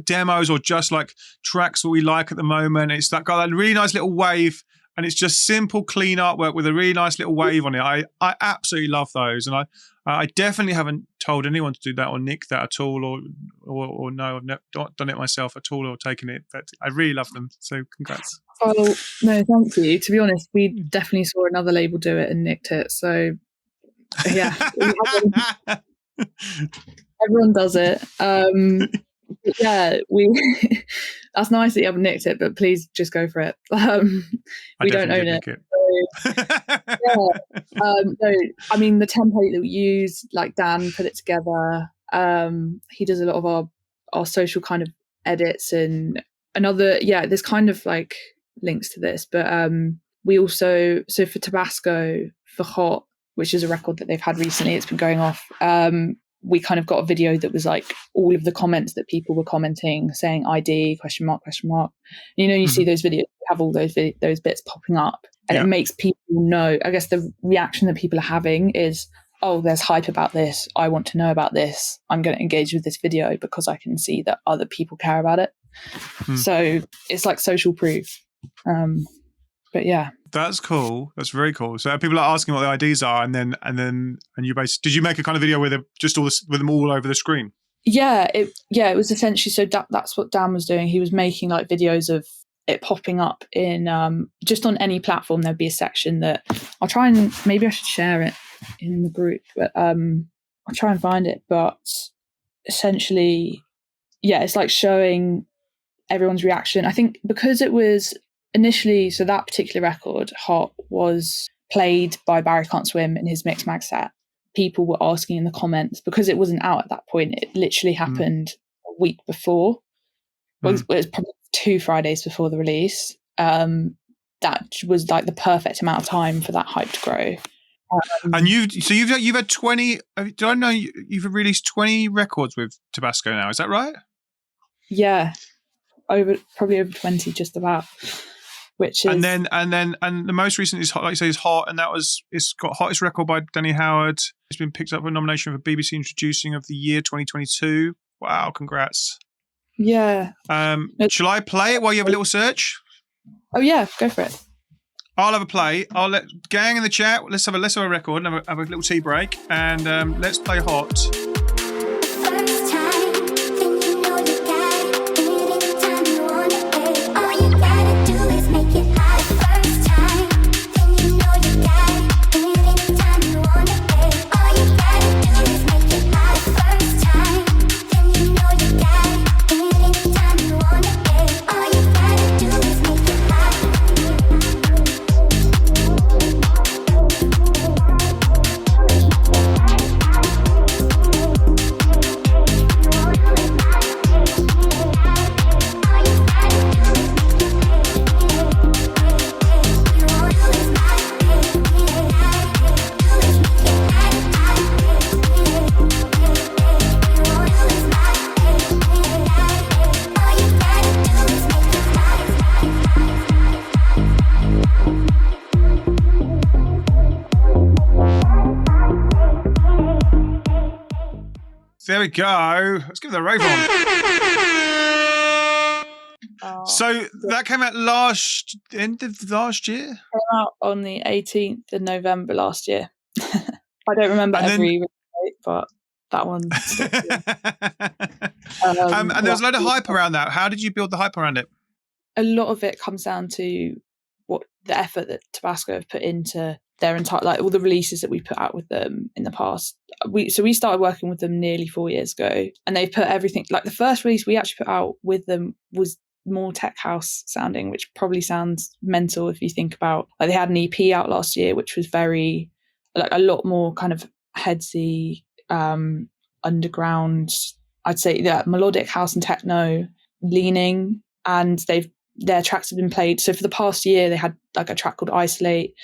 demos or just like tracks that we like at the moment. It's got that really nice little wave, and it's just simple, clean artwork with a really nice little wave on it. I absolutely love those, and I definitely haven't told anyone to do that or nick that at all, or no, I've not done it myself at all or taken it, but I really love them. So congrats. Oh, no, thank you. To be honest, we definitely saw another label do it and nicked it. So, yeah. Everyone does it. Yeah, that's nice that you haven't nicked it, but please just go for it. We don't own it. I mean, the template that we use, like Dan put it together. He does a lot of our social kind of edits and there's kind of like links to this, but we also, so for Tibasko, for Hawt, which is a record that they've had recently, it's been going off, we kind of got a video that was like all of the comments that people were commenting, saying ID, question mark. You see those videos, have all those bits popping up, and it makes people know. I guess the reaction that people are having is, oh, there's hype about this. I want to know about this. I'm going to engage with this video because I can see that other people care about it. So it's like social proof. But yeah. That's cool. That's very cool. So people are asking what the IDs are, and you basically, did you make a kind of video with with them all over the screen? Yeah, it was essentially, so that's what Dan was doing. He was making like videos of it popping up in just on any platform. There'd be a section that I'll try and, maybe I should share it in the group, but I'll try and find it. But essentially, it's like showing everyone's reaction. I think because it was initially, so that particular record, Hawt, was played by Barry Can't Swim in his Mix Mag set. People were asking in the comments, because it wasn't out at that point, it literally happened a week before. It was probably 2 Fridays before the release. That was like the perfect amount of time for that hype to grow. And you've had 20, did I know you've released 20 records with Tibasko now, is that right? Yeah, probably over 20 just about. Which is, and the most recent is, like you say, is Hawt, and it's got hottest record by Danny Howard. It's been picked up for a nomination for BBC Introducing of the Year 2022. Wow, congrats! Yeah. Shall I play it while you have a little search? Oh yeah, go for it. I'll have a play. I'll let gang in the chat. Let's have a record and have a little tea break, and let's play Hawt. There we go. Let's give it a rave on. So that came out end of last year? Came out on the 18th of November last year. I don't remember every date, but that one. And there was a load of hype around that. How did you build the hype around it? A lot of it comes down to what the effort that Tibasko have put into their entire, like all the releases that we put out with them in the past. We started working with them nearly 4 years ago, and they've put everything, like the first release we actually put out with them was more tech house sounding, which probably sounds mental if you think about, like they had an EP out last year which was very, like a lot more kind of headsy. underground, I'd say, melodic house and techno leaning, and their tracks have been played. So for the past year, they had like a track called Isolate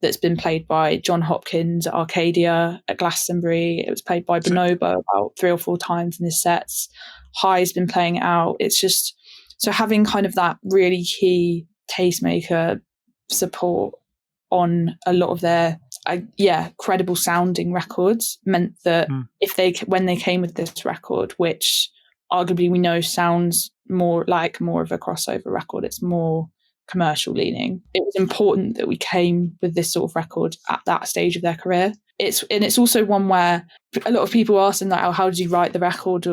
that's been played by John Hopkins at Arcadia, at Glastonbury. It was played by Bonobo about 3 or 4 times in his sets. High's been playing it out. It's just, so having kind of that really key tastemaker support on a lot of their credible sounding records meant that when they came with this record, which arguably we know sounds more of a crossover record, it's more commercial leaning, it was important that we came with this sort of record at that stage of their career. It's also one where a lot of people ask them, like, oh, how did you write the record?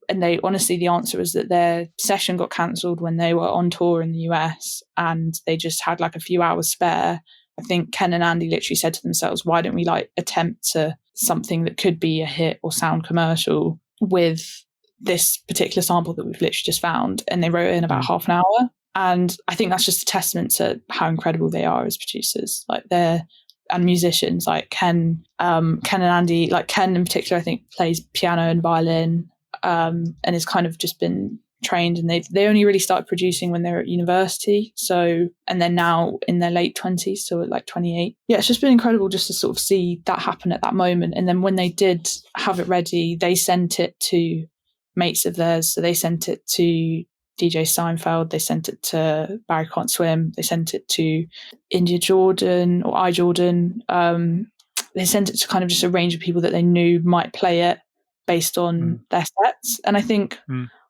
And they honestly, the answer is that their session got cancelled when they were on tour in the US and they just had like a few hours spare. I think Ken and Andy literally said to themselves, why don't we like attempt to something that could be a hit or sound commercial with this particular sample that we've literally just found? And they wrote it in about half an hour. And I think that's just a testament to how incredible they are as producers, and musicians. Like Ken and Andy, like Ken in particular, I think plays piano and violin, and has kind of just been trained, and they only really started producing when they were at university. So, and they're now in their late 20s, so at like 28. Yeah, it's just been incredible just to sort of see that happen at that moment. And then when they did have it ready, they sent it to mates of theirs. So they sent it to DJ Seinfeld, they sent it to Barry Can't Swim, they sent it to India Jordan or I Jordan. They sent it to kind of just a range of people that they knew might play it based on their sets. And I think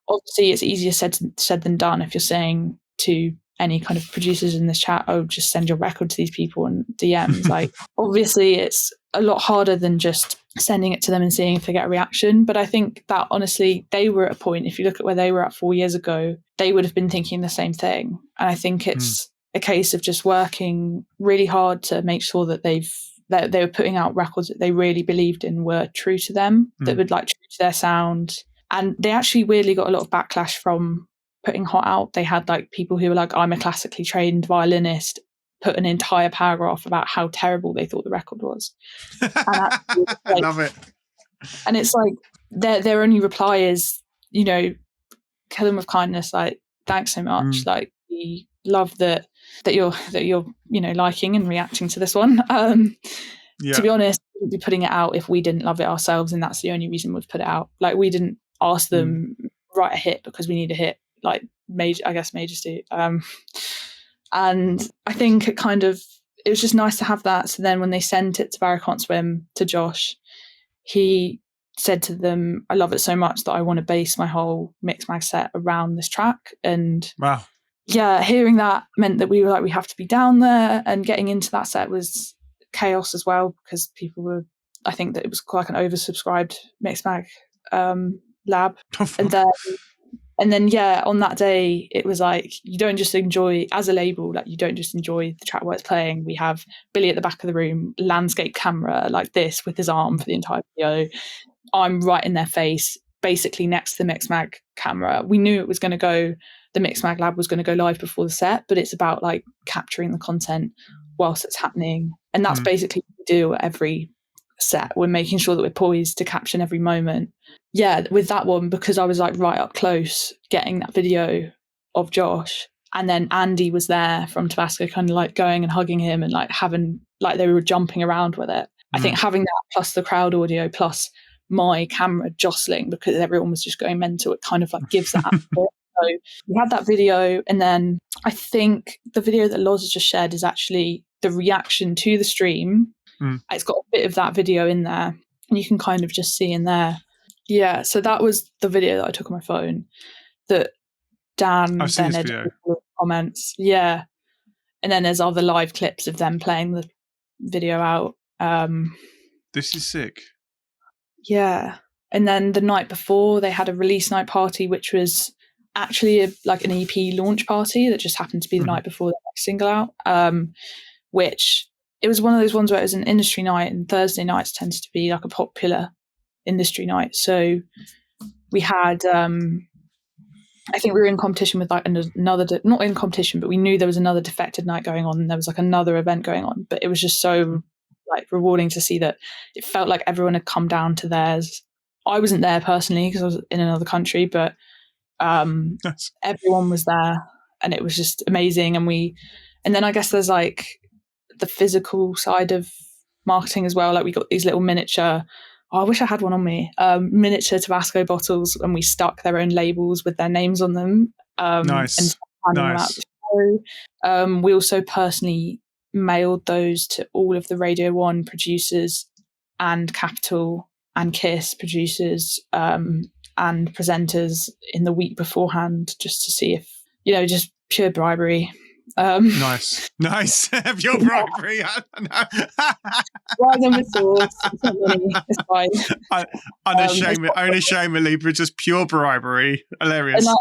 obviously it's easier said than done if you're saying to any kind of producers in this chat, oh, just send your record to these people and DMs. Like, obviously it's a lot harder than just sending it to them and seeing if they get a reaction. But I think that honestly, they were at a point, if you look at where they were at 4 years ago, they would have been thinking the same thing. And I think it's a case of just working really hard to make sure that they were putting out records that they really believed in, were true to them, that would like true to their sound. And they actually weirdly got a lot of backlash from putting Hawt out. They had like people who were like, I'm a classically trained violinist, put an entire paragraph about how terrible they thought the record was. And actually, I love it. And it's like their only reply is, kill them with kindness. Like, thanks so much. Like, we love that you're liking and reacting to this one. To be honest, we'd be putting it out if we didn't love it ourselves, and that's the only reason we've put it out. Like, we didn't ask them write a hit because we need a hit, like majors do. And I think it was just nice to have that. So then when they sent it to Barry Can't Swim, to Josh, he said to them, I love it so much that I want to base my whole mix mag set around this track. And wow. Yeah, hearing that meant that we were like, we have to be down there, and getting into that set was chaos as well, because I think that it was quite an oversubscribed mix mag lab. And then on that day it was like, you don't just enjoy, as a label, like you don't just enjoy the track where it's playing. We have Billy at the back of the room, landscape camera like this with his arm for the entire video. I'm right in their face, basically next to the mix mag camera. We knew it was going to go, the mix mag lab was going to go live before the set, but it's about like capturing the content whilst it's happening. And that's basically what we do at every set. We're making sure that we're poised to capture every moment. Yeah, with that one, because I was like right up close getting that video of Josh, and then Andy was there from Tibasko, kind of like going and hugging him and like having, like they were jumping around with it. I think having that plus the crowd audio plus my camera jostling because everyone was just going mental, it kind of like gives that. So we had that video, and then I think the video that Loz has just shared is actually the reaction to the stream. It's got a bit of that video in there, and you can kind of just see in there. Yeah, so that was the video that I took on my phone that Dan then edited the comments. Yeah. And then there's other live clips of them playing the video out. This is sick. Yeah. And then the night before, they had a release night party, which was actually like an EP launch party that just happened to be the night before the next single out, which it was one of those ones where it was an industry night, and Thursday nights tends to be like a popular industry night. So we had I think we were in competition with like another not in competition, but we knew there was another Defected night going on, and there was like another event going on, but it was just so like rewarding to see that it felt like everyone had come down to theirs. I wasn't there personally because I was in another country, but everyone was there, and it was just amazing. And then I guess there's like the physical side of marketing as well. Like we got these little miniature, I wish I had one on me, miniature Tibasko bottles, and we stuck their own labels with their names on them. Nice. We also personally mailed those to all of the Radio 1 producers and Capital and Kiss producers and presenters in the week beforehand, just to see if, just pure bribery. Nice. Pure bribery. It's fine. Unashamedly, but just pure bribery. Hilarious. And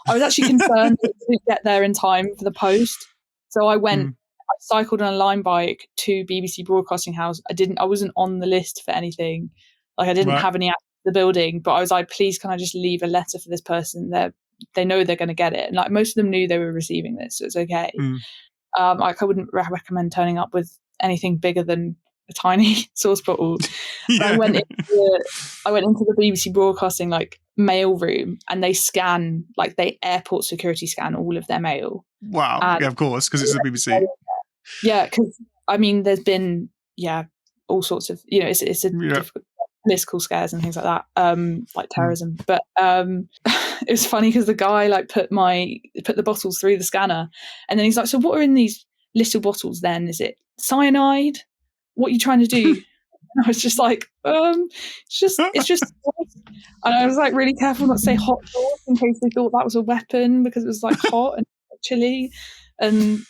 I was actually concerned that I didn't get there in time for the post, so I went. I cycled on a line bike to BBC Broadcasting House. I wasn't on the list for anything. Like I didn't have any access to the building, but I was like, please, can I just leave a letter for this person? They know they're going to get it. And like most of them knew they were receiving this, so it's okay. I wouldn't recommend turning up with anything bigger than a tiny sauce bottle. I went into the BBC Broadcasting like mail room, and they scan, like they airport security scan all of their mail. Wow. And, of course, because it's the BBC. Yeah, because I mean, there's been all sorts of it's a difficult political scares and things like that, like terrorism. But it was funny because the guy like put the bottles through the scanner, and then he's like, "So what are in these little bottles then? Is it cyanide? What are you trying to do?" And I was just like, it's just and I was like really careful not to say hot sauce in case they thought that was a weapon, because it was like hot and chilly, and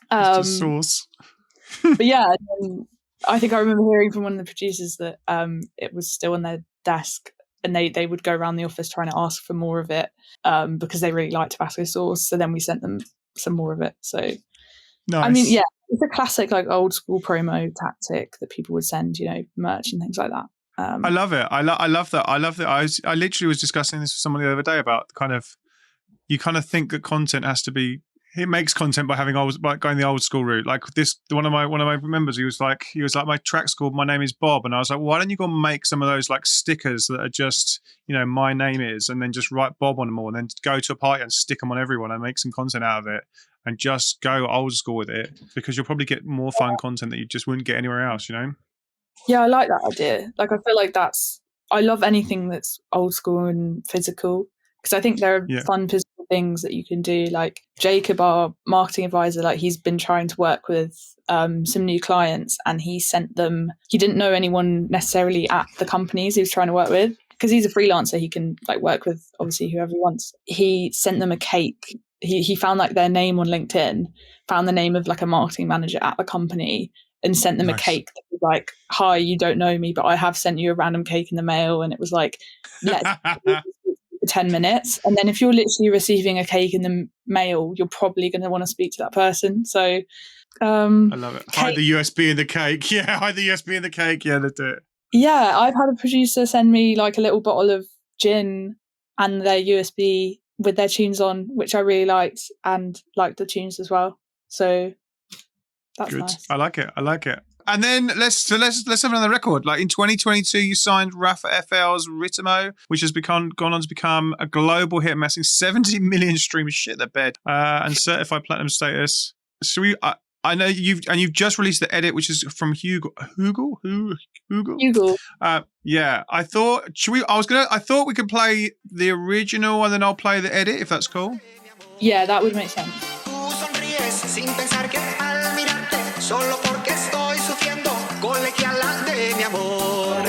just sauce. But I think I remember hearing from one of the producers that it was still on their desk, and they would go around the office trying to ask for more of it because they really liked Tabasco sauce. So then we sent them some more of it. So nice. I mean, it's a classic like old school promo tactic that people would send, merch and things like that. I love it. I love that. I literally was discussing this with someone the other day about you kind of think that content has to be. It makes content by going the old school route. Like this, one of my members, he was like, my track's called "My Name Is Bob," and I was like, why don't you go and make some of those like stickers that are just, "My name is," and then just write Bob on them all, and then go to a party and stick them on everyone and make some content out of it, and just go old school with it, because you'll probably get more fun content that you just wouldn't get anywhere else. Yeah, I like that idea. Like, I feel like I love anything that's old school and physical, because I think there are fun physical things that you can do. Like Jacob, our marketing advisor, like he's been trying to work with some new clients, and he didn't know anyone necessarily at the companies he was trying to work with, because he's a freelancer. He can like work with obviously whoever he wants. He sent them a cake. He found like their name on LinkedIn, found the name of like a marketing manager at the company, and sent them a cake that was like, "Hi, you don't know me, but I have sent you a random cake in the mail." And it was like, let's 10 minutes. And then if you're literally receiving a cake in the mail, you're probably going to want to speak to that person. So I love it. Hide the USB in the cake. Yeah, hide the USB in the cake. Yeah, let's do it. Yeah, I've had a producer send me like a little bottle of gin and their USB with their tunes on, which I really liked, and liked the tunes as well. So that's good. Nice. I like it. And then let's have another record. Like in 2022, you signed Raffa FL's Ritmo, which has gone on to become a global hit, amassing 70 million streams. Shit the bed, and certified platinum status. So I know you've just released the edit, which is from Hugo. Yeah, I thought we could play the original and then I'll play the edit, if that's cool. Yeah, that would make sense. Solo porque estoy sufriendo, colegiala de mi amor.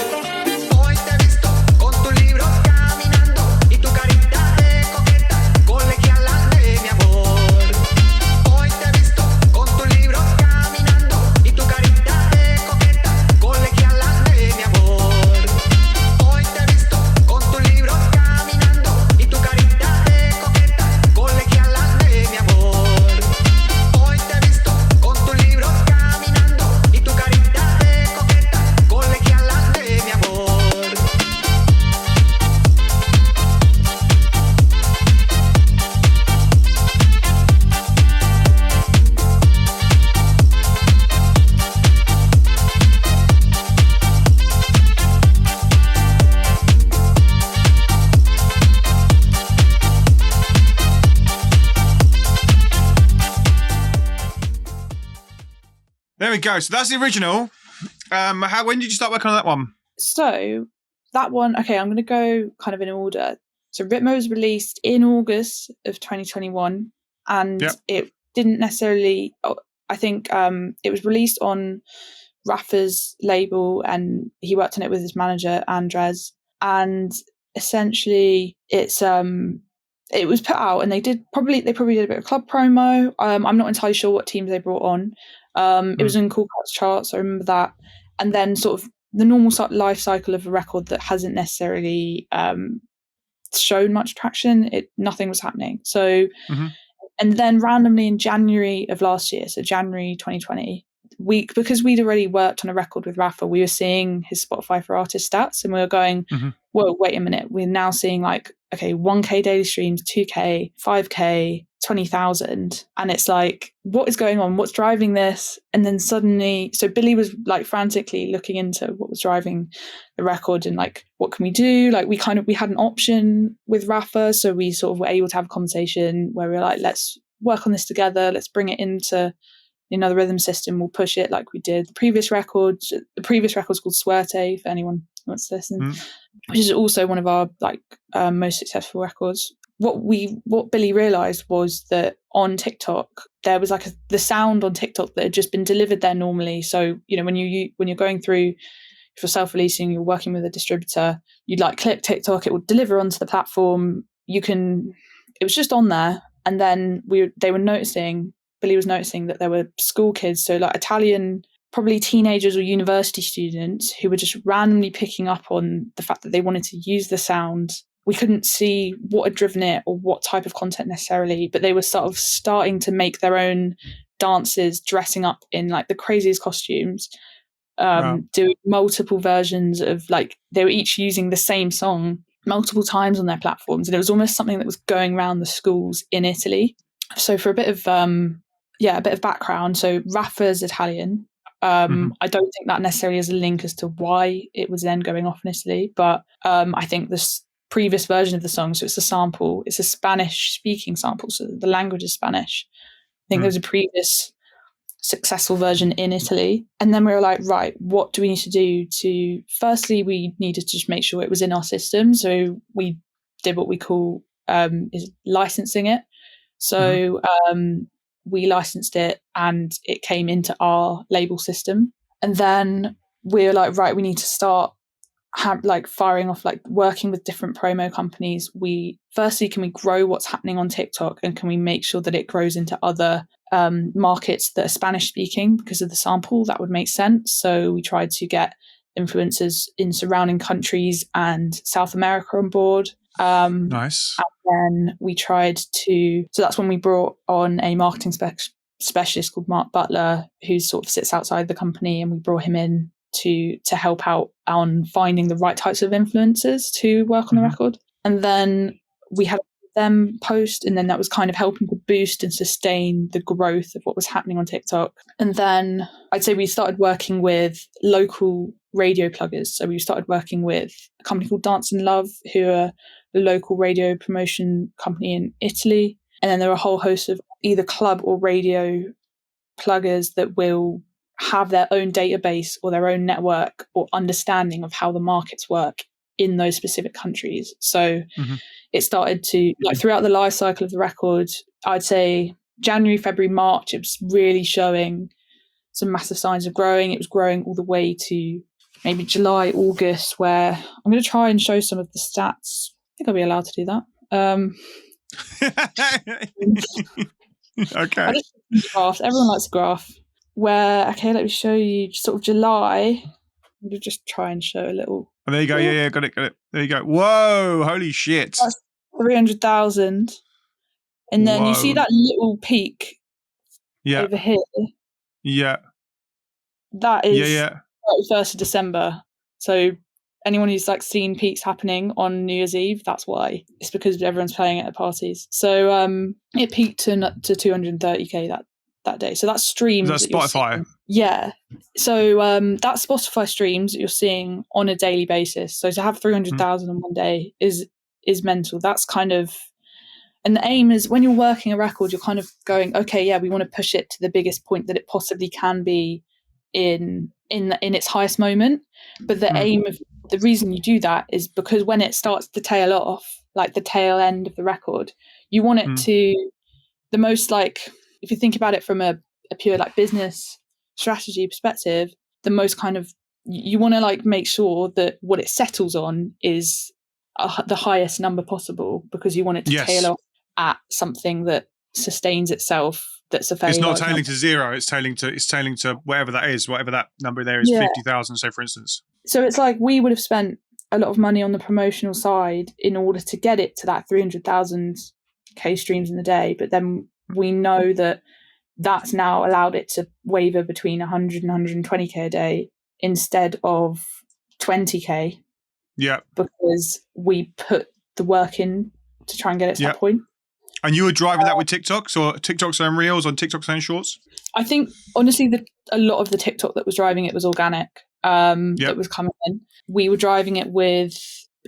Caminando we go. So that's the original. When did you start working on that one? So that one, okay, I'm going to go kind of in order. So Ritmo was released in August of 2021, and it didn't necessarily. I think it was released on Raffa's label, and he worked on it with his manager Andres. And essentially, it was put out, and they probably did a bit of club promo. I'm not entirely sure what teams they brought on. It was in Cool Cuts charts. I remember that, and then sort of the normal life cycle of a record that hasn't necessarily shown much traction. Nothing was happening. So, and then randomly in January of last year, so January 2020, because we'd already worked on a record with Raffa, we were seeing his Spotify for Artist stats, and we were going, whoa, wait a minute. We're now seeing 1K daily streams, 2K, 5K, 20,000. And it's like, what is going on? What's driving this? And then suddenly, so Billy was frantically looking into what was driving the record and what can we do? We had an option with Raffa. So we sort of were able to have a conversation where we were like, let's work on this together. Let's bring it into another rhythm system. We'll push it like we did the previous record. The previous record's called Suerte, if anyone wants to listen, which is also one of our most successful records. What Billy realized was that on TikTok there was the sound on TikTok that had just been delivered there normally. So when you're going through, if you're self-releasing, you're working with a distributor, you'd click TikTok, it will deliver onto the platform. It was just on there, and then Billy was noticing that there were school kids, so Italian, probably teenagers or university students, who were just randomly picking up on the fact that they wanted to use the sound. We couldn't see what had driven it or what type of content necessarily, but they were sort of starting to make their own dances, dressing up in the craziest costumes, doing multiple versions of they were each using the same song multiple times on their platforms. And it was almost something that was going around the schools in Italy. So for a bit of background, so Raffa's Italian. I don't think that necessarily is a link as to why it was then going off in Italy, but I think this previous version of the song, so it's a sample, it's a Spanish speaking sample, so the language is Spanish. I think there was a previous successful version in Italy, and then we were like, right, what do we need to do to, firstly we needed to just make sure it was in our system, so we did what we call is licensing it. So we licensed it and it came into our label system. And then we were like, right, we need to start firing off, working with different promo companies. Can we grow what's happening on TikTok, and can we make sure that it grows into other markets that are Spanish speaking because of the sample? That would make sense. So we tried to get influencers in surrounding countries and South America on board. Nice. And then we tried so that's when we brought on a marketing specialist called Mark Butler, who sort of sits outside the company, and we brought him in to help out on finding the right types of influencers to work on the record. And then we had them post, and then that was kind of helping to boost and sustain the growth of what was happening on TikTok. And then I'd say we started working with local radio pluggers. So we started working with a company called Dance and Love, who are a local radio promotion company in Italy. And then there are a whole host of either club or radio pluggers that will have their own database or their own network or understanding of how the markets work in those specific countries. So it started to, throughout the life cycle of the record, I'd say January, February, March, it was really showing some massive signs of growing. It was growing all the way to maybe July, August, where I'm going to try and show some of the stats. I think I'll be allowed to do that. Okay. I just graphs. Everyone likes a graph. Let me show you sort of July. I'm going to just try and show a little. Oh, there you go. Yeah, got it. There you go. Whoa, holy shit. That's 300,000. And then you see that little peak over here? Yeah. That is 31st of December. So anyone who's seen peaks happening on New Year's Eve, that's why. It's because everyone's playing it at parties. So it peaked to 230k that day. So that's streams. Is that Spotify? Yeah. So that's Spotify streams that you're seeing on a daily basis. So to have 300,000 on one day is mental. That's kind of, and the aim is when you're working a record, you're kind of going, okay, yeah, we want to push it to the biggest point that it possibly can be in its highest moment. But the aim of the reason you do that is because when it starts to tail off, like the tail end of the record, you want it to the most, like, if you think about it from a pure like business strategy perspective, the most kind of, you want to like make sure that what it settles on is the highest number possible, because you want it to tail off at something that sustains itself. That's a very It's not large tailing number. to zero. It's tailing to whatever that is, whatever that number there is, 50,000. So, for instance, so it's like we would have spent a lot of money on the promotional side in order to get it to that 300,000 K streams in a day, but then we know that that's now allowed it to waver between 100 and 120K a day instead of 20K. Yeah. Because we put the work in to try and get it to that point. And you were driving that with TikToks or TikTok's own Reels on TikTok's own Shorts? I think, honestly, a lot of the TikTok that was driving it was organic, that was coming in. We were driving it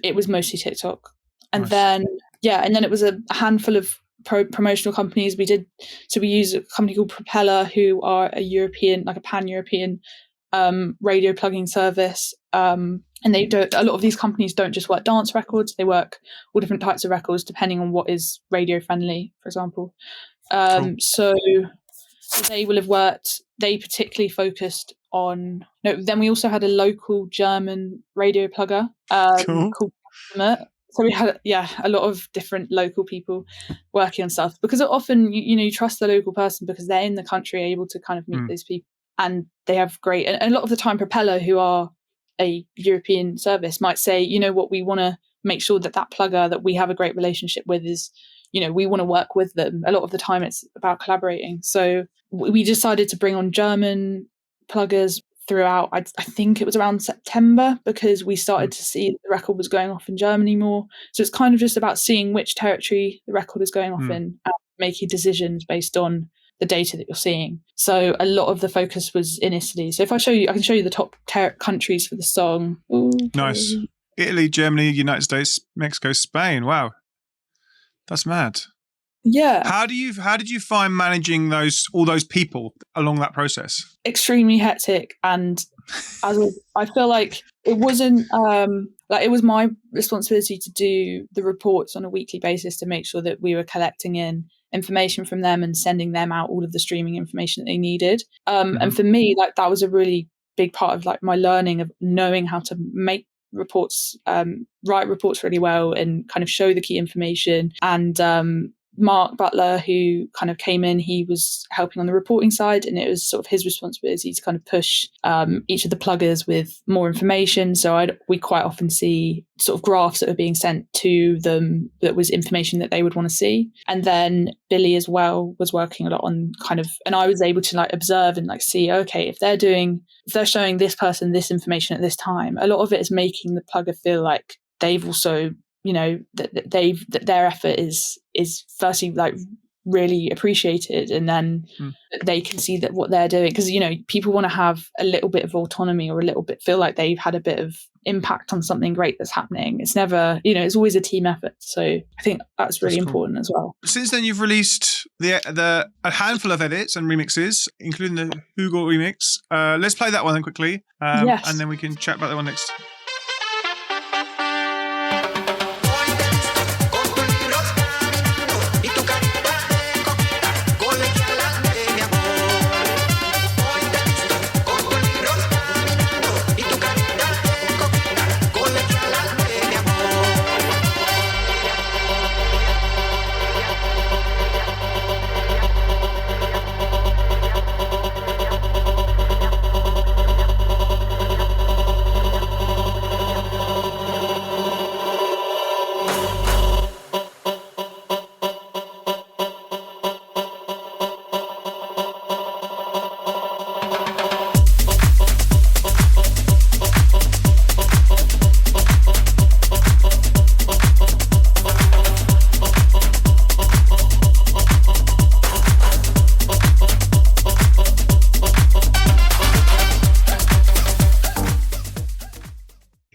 it was mostly TikTok. And then it was a handful of promotional companies. We use a company called Propeller, who are a European, like a pan-European radio plugging service. And a lot of these companies don't just work dance records, they work all different types of records depending on what is radio friendly, for example. So they will have worked, they particularly focused on, then we also had a local German radio plugger called Ritmo. So we had a lot of different local people working on stuff, because often you trust the local person because they're in the country, able to kind of meet those people, and they have great, and a lot of the time Propeller, who are a European service, might say, what, we want to make sure that plugger that we have a great relationship with is, we want to work with them. A lot of the time it's about collaborating. So we decided to bring on German pluggers throughout, I think it was around September, because we started to see the record was going off in Germany more. So it's kind of just about seeing which territory the record is going off in and making decisions based on the data that you're seeing. So a lot of the focus was in Italy. So if I can show you the top countries for the song. Nice. Italy, Germany, United States, Mexico, Spain. Wow. That's mad. Yeah. How did you find managing all those people along that process? Extremely hectic, and I feel like it wasn't it was my responsibility to do the reports on a weekly basis to make sure that we were collecting in information from them and sending them out all of the streaming information that they needed. And for me, like, that was a really big part of like my learning of knowing how to make reports, write reports really well and kind of show the key information. And Mark Butler, who kind of came in, he was helping on the reporting side, and it was sort of his responsibility to kind of push each of the pluggers with more information. So we quite often see sort of graphs that are being sent to them that was information that they would want to see. And then Billy as well was working a lot on kind of, and I was able to like observe and like see, okay, if they're showing this person this information at this time, a lot of it is making the plugger feel like they've also, that their effort is firstly like really appreciated, and then they can see that what they're doing, because people want to have a little bit of autonomy or a little bit feel like they've had a bit of impact on something great that's happening. It's never, it's always a team effort. So I think that's really important as well. Since then, you've released a handful of edits and remixes, including the Hugo remix. Let's play that one then quickly, yes. And then we can chat about that one next.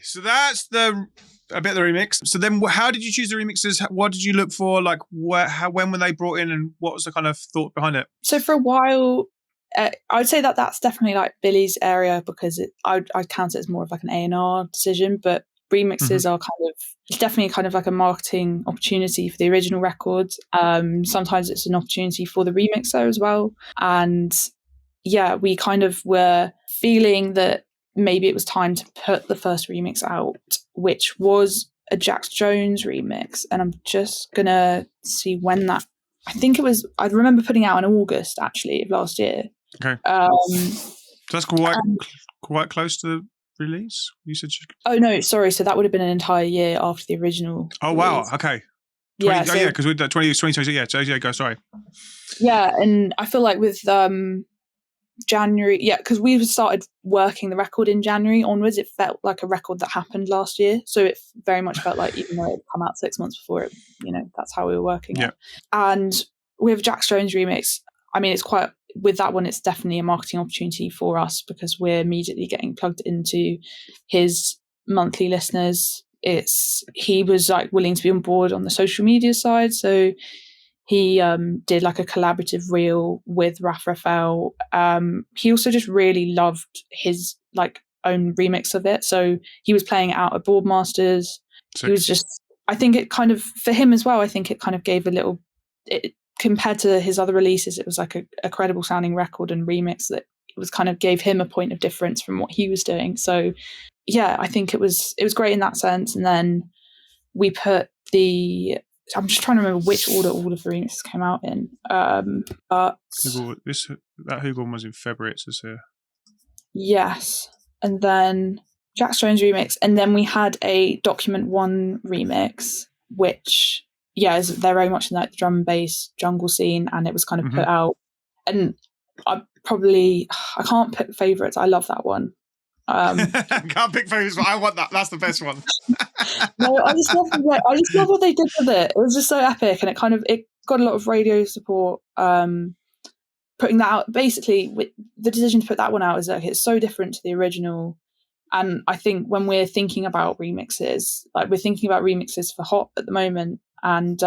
So that's a bit of the remix. So then how did you choose the remixes? What did you look for? Like when were they brought in, and what was the kind of thought behind it? So for a while, I would say that that's definitely like Billy's area, because I'd count it as more of like an A&R decision, but remixes are it's definitely kind of like a marketing opportunity for the original record. Sometimes it's an opportunity for the remixer as well. And yeah, we kind of were feeling that maybe it was time to put the first remix out, which was a Jax Jones remix. And I'm just gonna see when that, I remember putting it out in August actually of last year. Okay. So that's quite close to the release. You said. Oh no, sorry. So that would have been an entire year after the original. Oh release. wow. Okay. Yeah. Because we're 2020. Yeah. So yeah. Go. Sorry. Yeah, and I feel like with January, because we started working the record in January onwards, it felt like a record that happened last year. So it very much felt like, even though it come out 6 months before it, that's how we were working it. And with Jax Jones remix, I mean, with that one, it's definitely a marketing opportunity for us, because we're immediately getting plugged into his monthly listeners. He was like willing to be on board on the social media side, so he did like a collaborative reel with Raffa FL. He also just really loved his like own remix of it, so he was playing it out at Boardmasters. He was just, I think it kind of, for him as well, I think it kind of gave compared to his other releases, it was like a credible sounding record and remix that it was kind of gave him a point of difference from what he was doing. So yeah, I think it was great in that sense. And then we put I'm just trying to remember which order all of the remixes came out in. But that Hugel was in February, it says here. Yes. And then Jax Jones remix, and then we had a Document 1 remix, which they're very much in that drum and bass jungle scene, and it was kind of put out. And I can't pick favourites. I love that one. Can't pick favourites, but I want that. That's the best one. No, I just love what they did with it. It was just so epic, and it got a lot of radio support. Putting that out, basically, with the decision to put that one out is like it's so different to the original. And I think when we're thinking about remixes, like we're thinking about remixes for Hawt at the moment, and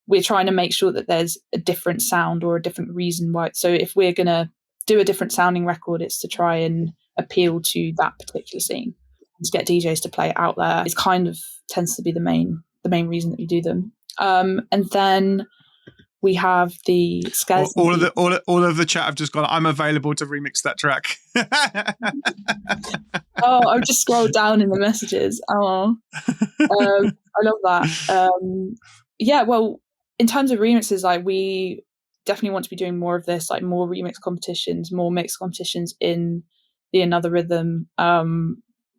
we're trying to make sure that there's a different sound or a different reason why. So if we're gonna do a different sounding record, it's to try and appeal to that particular scene, to get DJs to play it out there. It kind of tends to be the main reason that we do them. And then we have the Skeleton. All of the chat have just gone, I'm available to remix that track. Oh, I've just scrolled down in the messages. Oh, I love that. Well, in terms of remixes, like we definitely want to be doing more of this, like more remix competitions, more mix competitions in the Another Rhythm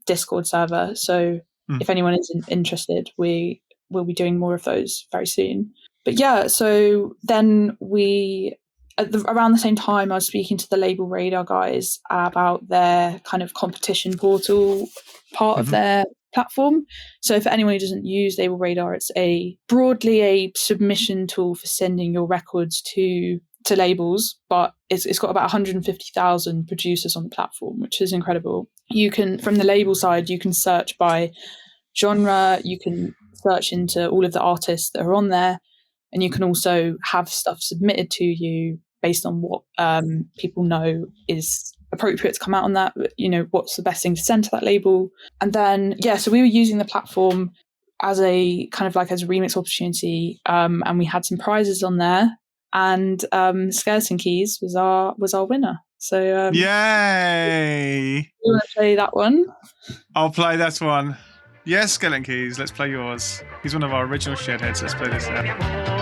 Discord server. So if anyone is interested, we will be doing more of those very soon. But yeah, so then around the same time, I was speaking to the Label Radar guys about their kind of competition portal part of their platform. So for anyone who doesn't use Label Radar, it's broadly a submission tool for sending your records to labels, but it's got about 150,000 producers on the platform, which is incredible. You can, from the label side, you can search by genre, you can search into all of the artists that are on there, and you can also have stuff submitted to you based on what people know is appropriate to come out on that, what's the best thing to send to that label. And then so we were using the platform as a kind of like as a remix opportunity, and we had some prizes on there, and Skeleton Keys was our winner. So yay! You want to play that one? I'll play that one. Yes, Skeleton Keys, let's play yours. He's one of our original shitheads. Let's play this now.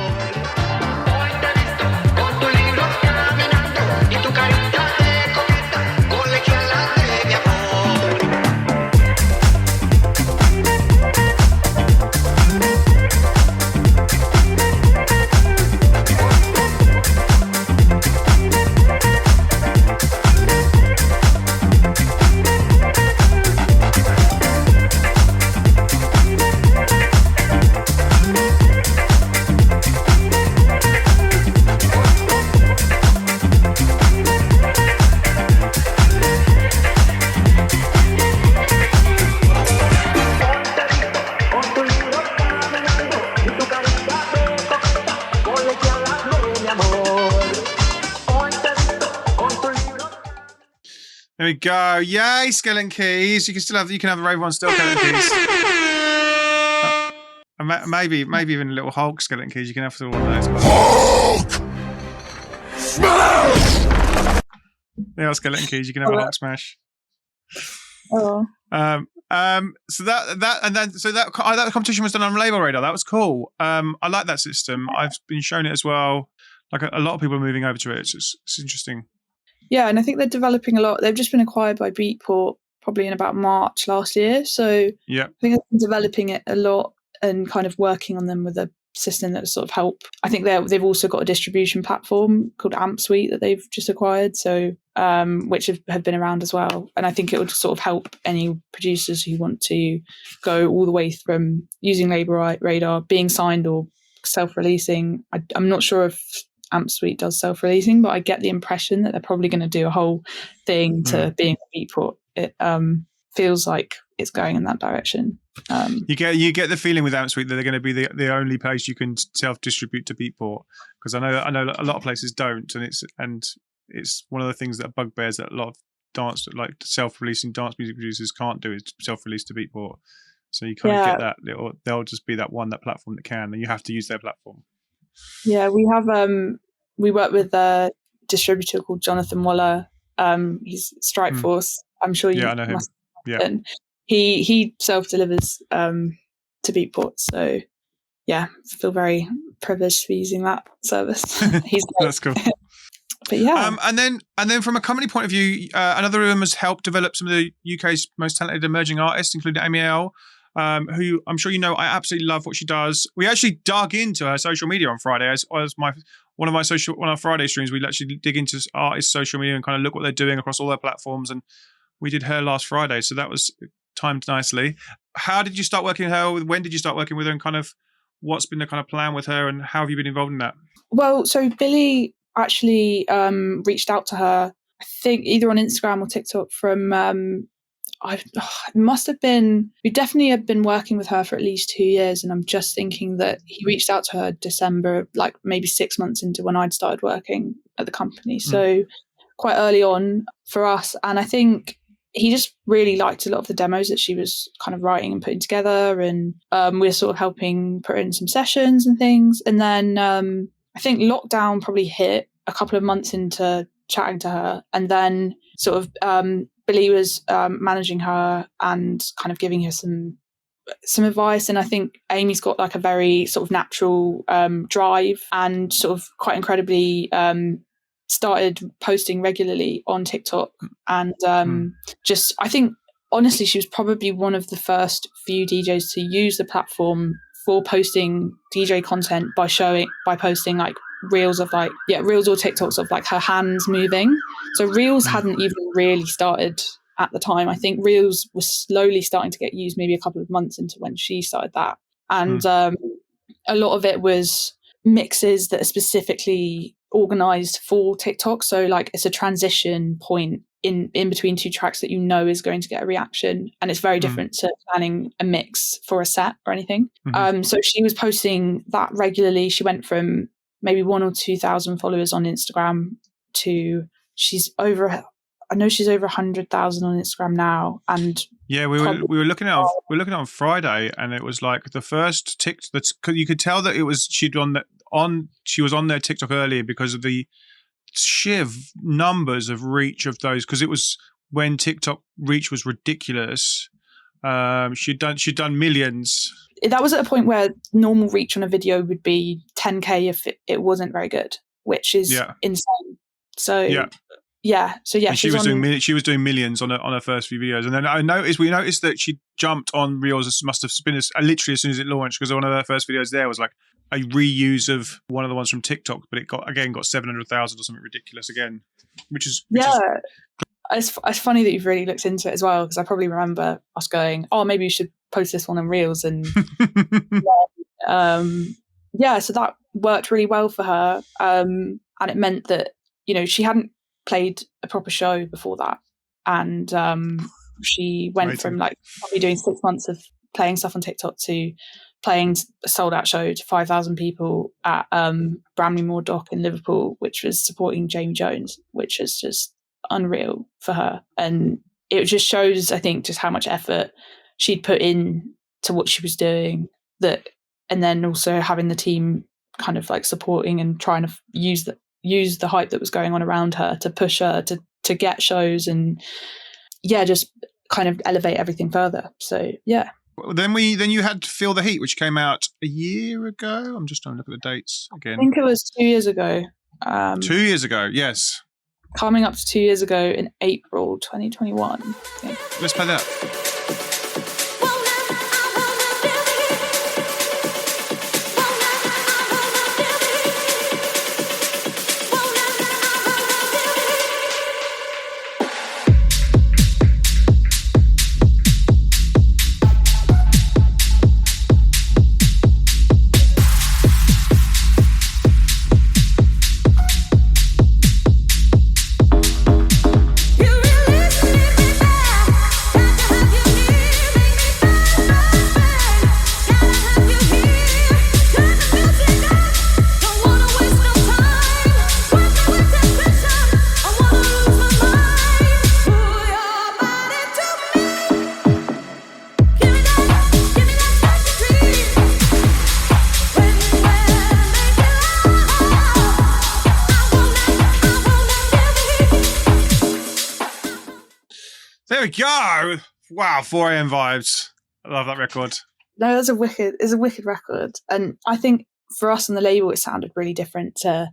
There we go. Yay, Skeleton Keys. You can have a Rave One still Skeleton Keys. And maybe even a little Hulk Skeleton Keys. You can have all of those. Hulk smash. Yeah, Skeleton Keys. You can have a Hulk smash. Oh. So that competition was done on Label Radar. That was cool. I like that system. I've been shown it as well. Like a lot of people are moving over to it. It's interesting. Yeah, and I think they're developing a lot. They've just been acquired by Beatport probably in about March last year. So yeah, I think they've been developing it a lot and kind of working on them with a system that will sort of help. I think they've also got a distribution platform called Amp Suite that they've just acquired, so which have been around as well. And I think it would sort of help any producers who want to go all the way from using Label Radar, being signed or self-releasing. I'm not sure if Amp Suite does self-releasing, but I get the impression that they're probably going to do a whole thing to being a Beatport. It feels like it's going in that direction. You get the feeling with Amp Suite that they're going to be the only place you can self-distribute to Beatport, because I know a lot of places don't, and it's one of the things that bugbears that a lot of self-releasing dance music producers can't do is self-release to Beatport. So you kind of get that they'll just be that platform that can, and you have to use their platform. Yeah, we have we work with a distributor called Jonathan Waller. He's Strike Force. I'm sure you I know him. Yeah. He self-delivers to Beatport. So yeah, I feel very privileged to be using that service. That's cool. But yeah. And then from a company point of view, another of them has helped develop some of the UK's most talented emerging artists, including Amy L, who I'm sure you know I absolutely love what she does. We actually dug into her social media on Friday as one of our Friday streams. We actually dig into artists' social media and kind of look what they're doing across all their platforms. And we did her last Friday, so that was timed nicely. How did you start working with her? When did you start working with her? And kind of what's been the kind of plan with her? And how have you been involved in that? Well, so Billy actually reached out to her, I think either on Instagram or TikTok from we definitely have been working with her for at least 2 years, and I'm just thinking that he reached out to her December, like maybe 6 months into when I'd started working at the company. So quite early on for us. And I think he just really liked a lot of the demos that she was kind of writing and putting together, and we were sort of helping put in some sessions and things. And then I think lockdown probably hit a couple of months into chatting to her, and then sort of Billy was managing her and kind of giving her some advice. And I think Amy's got like a very sort of natural drive, and sort of quite incredibly started posting regularly on TikTok. And just, I think honestly she was probably one of the first few DJs to use the platform for posting DJ content by posting like reels or TikToks of like her hands moving. So reels hadn't even really started at the time. I think reels was slowly starting to get used maybe a couple of months into when she started that. And a lot of it was mixes that are specifically organized for TikTok. So like it's a transition point in between two tracks that you know is going to get a reaction, and it's very different to planning a mix for a set or anything. So she was posting that regularly. She went from maybe 1,000 or 2,000 followers on Instagram to she's over 100,000 on Instagram now. And yeah, we were looking at on Friday, and it was like the first TikTok. You could tell that it was she was on their TikTok earlier because of the sheer numbers of reach of those. Because it was when TikTok reach was ridiculous. She'd done millions. That was at a point where normal reach on a video would be 10K if it wasn't very good, which is insane. So and she was doing millions on her first few videos. And then we noticed that she jumped on Reels. Must have been literally as soon as it launched, because one of her first videos there was like a reuse of one of the ones from TikTok, but it got 700,000 or something ridiculous again, which is It's funny that you've really looked into it as well, because I probably remember us going, oh, maybe you should post this one on Reels. And so that worked really well for her. And it meant that, she hadn't played a proper show before that. And she went from like probably doing 6 months of playing stuff on TikTok to playing a sold out show to 5,000 people at Bramley Moor Dock in Liverpool, which was supporting Jamie Jones, which is just unreal for her. And it just shows, I think, just how much effort she'd put in to what she was doing, and then also having the team kind of like supporting and trying to use the hype that was going on around her to push her to get shows and just kind of elevate everything further. So yeah. Then you had Feel the Heat, which came out a year ago. I'm just trying to look at the dates again. I think it was 2 years ago. 2 years ago, yes. Coming up to 2 years ago in April 2021. Let's play that. There we go. Wow, 4 a.m. vibes. I love that record. No, it's a wicked record. And I think for us on the label, it sounded really different to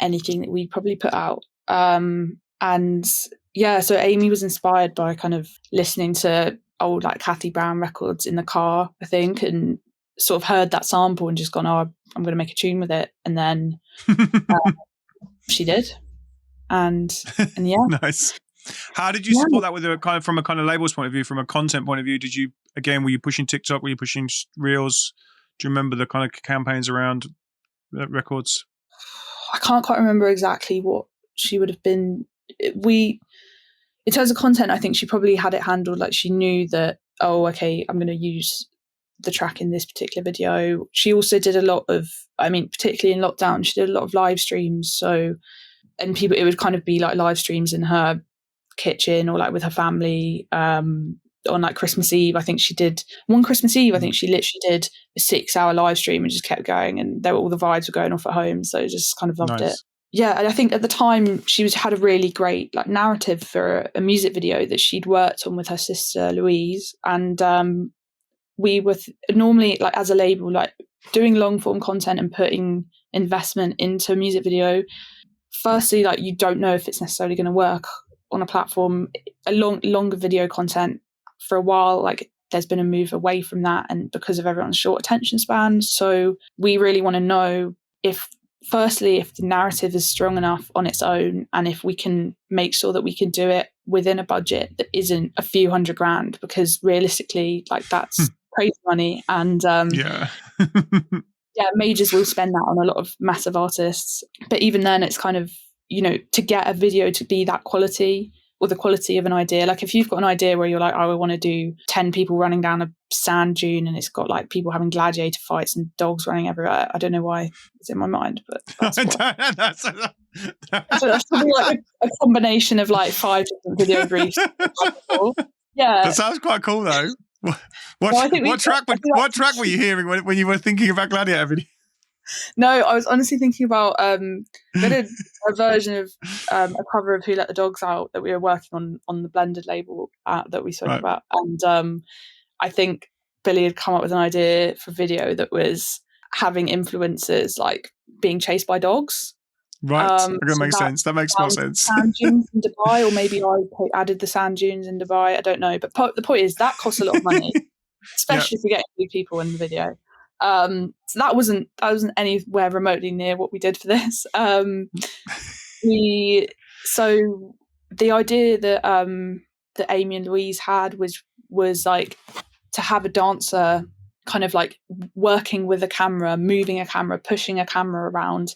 anything that we probably put out. So Amy was inspired by kind of listening to old like Kathy Brown records in the car, I think, and sort of heard that sample and just gone, oh, I'm going to make a tune with it. And then she did. And yeah. Nice. How did you support that with from a kind of label's point of view, from a content point of view? Were you pushing TikTok? Were you pushing Reels? Do you remember the kind of campaigns around records? I can't quite remember exactly what she would have been. In terms of content, I think she probably had it handled. Like she knew that, oh, okay, I'm going to use the track in this particular video. She also did a lot of, particularly in lockdown, she did a lot of live streams. So, and it would kind of be like live streams in her kitchen or like with her family on like Christmas Eve. I think she did one Christmas Eve. I think she literally did a 6-hour live stream and just kept going, and all the vibes were going off at home. So just kind of loved it. Yeah, and I think at the time she had a really great like narrative for a music video that she'd worked on with her sister Louise, and we were normally like as a label like doing long form content and putting investment into a music video. Firstly, like you don't know if it's necessarily going to work on a platform. Longer video content for a while, like there's been a move away from that, and because of everyone's short attention span. So we really want to know if the narrative is strong enough on its own, and if we can make sure that we can do it within a budget that isn't a few $100,000, because realistically, like that's crazy money. And majors will spend that on a lot of massive artists. But even then, it's kind of, to get a video to be that quality, or the quality of an idea. Like if you've got an idea where you're like, oh, I want to do 10 people running down a sand dune and it's got like people having gladiator fights and dogs running everywhere. I don't know why it's in my mind, but that's that's probably like a combination of like 5 different video briefs. Yeah. That sounds quite cool though. What track were you hearing when you were thinking about gladiator video? No, I was honestly thinking about we had a version of a cover of Who Let the Dogs Out that we were working on the Blended label that we spoke about. And I think Billy had come up with an idea for video that was having influencers like being chased by dogs. Right, that makes sense. That makes more sense. Sand dunes in Dubai, or maybe I added the sand dunes in Dubai. I don't know. But the point is that costs a lot of money, especially if you're getting new people in the video. So that wasn't anywhere remotely near what we did for this. So the idea that Amy and Louise had was like to have a dancer kind of like working with a camera, moving a camera, pushing a camera around,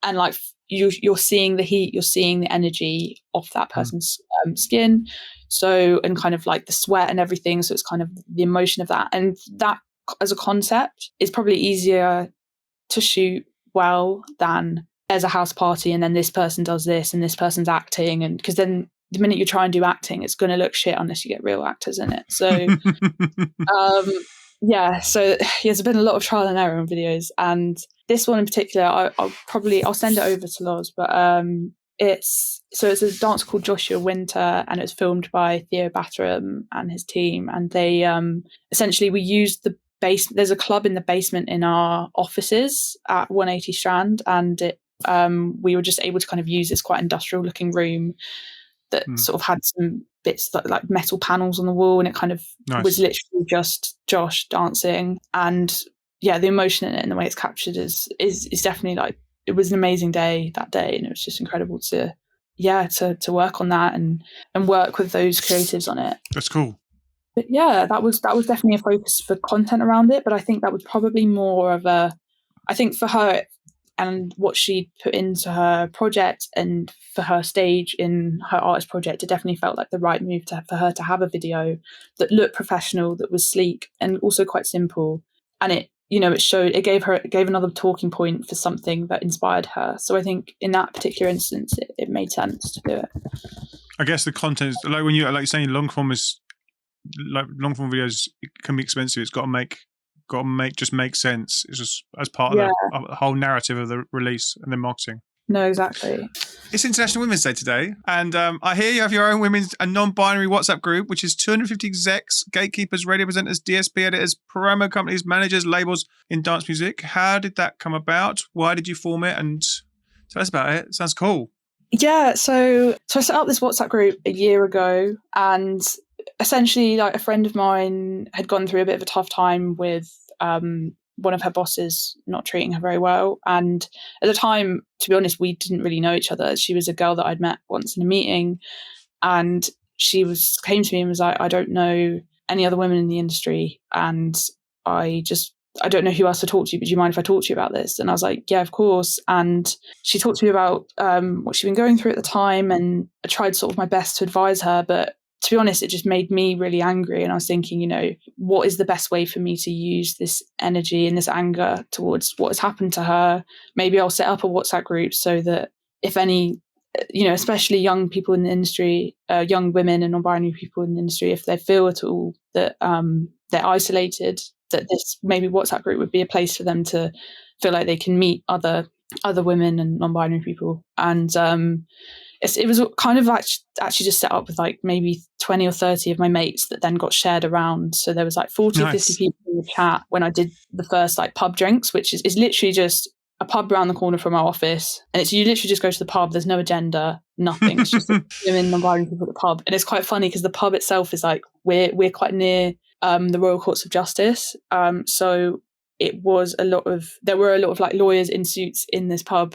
and like you're seeing the heat, you're seeing the energy off that person's skin, so, and kind of like the sweat and everything, so it's kind of the emotion of that, and that as a concept is probably easier to shoot well than there's a house party and then this person does this and this person's acting, and because then the minute you try and do acting, it's going to look shit unless you get real actors in it. So there's been a lot of trial and error on videos, and this one in particular I'll send it over to Loz, but it's a dancer called Joshua Winter, and it was filmed by Theo Batteram and his team, and they essentially, we used the there's a club in the basement in our offices at 180 Strand, and we were just able to kind of use this quite industrial looking room that sort of had some bits like metal panels on the wall, and it kind of was literally just Josh dancing. And yeah, the emotion in it and the way it's captured is definitely like, it was an amazing day that day, and it was just incredible to work on that and work with those creatives on it. That's cool. But yeah, that was definitely a focus for content around it, but I think that was probably more of I think for her and what she put into her project and for her stage in her artist project, it definitely felt like the right move for her to have a video that looked professional, that was sleek and also quite simple. And it gave another talking point for something that inspired her. So I think in that particular instance, it made sense to do it. I guess the content is like, when you're saying long form videos can be expensive. It's got to make sense. It's just as part of the whole narrative of the release and then marketing. No, exactly. It's International Women's Day today, and I hear you have your own women's and non-binary WhatsApp group, which is 250 execs, gatekeepers, radio presenters, DSP editors, promo companies, managers, labels in dance music. How did that come about? Why did you form it? And tell us about it. It sounds cool. Yeah, so I set up this WhatsApp group a year ago, and essentially, like, a friend of mine had gone through a bit of a tough time with one of her bosses not treating her very well. And at the time, to be honest, we didn't really know each other. She was a girl that I'd met once in a meeting, and she came to me and was like, I don't know any other women in the industry, and I don't know who else to talk to, but do you mind if I talk to you about this? And I was like, yeah, of course. And she talked to me about what she'd been going through at the time, and I tried sort of my best to advise her, but to be honest, it just made me really angry. And I was thinking, what is the best way for me to use this energy and this anger towards what has happened to her? Maybe I'll set up a WhatsApp group so that if any, especially young people in the industry, young women and non-binary people in the industry, if they feel at all that they're isolated, that this maybe WhatsApp group would be a place for them to feel like they can meet other women and non-binary people. And it was kind of actually just set up with like maybe 20 or 30 of my mates that then got shared around. So there was like 40 or 50 people in the chat when I did the first like pub drinks, which is literally just a pub around the corner from our office. And you literally just go to the pub. There's no agenda, nothing. It's just women, non-binary people at the pub. And it's quite funny because the pub itself is like, we're quite near the Royal Courts of Justice. So there were a lot of like lawyers in suits in this pub.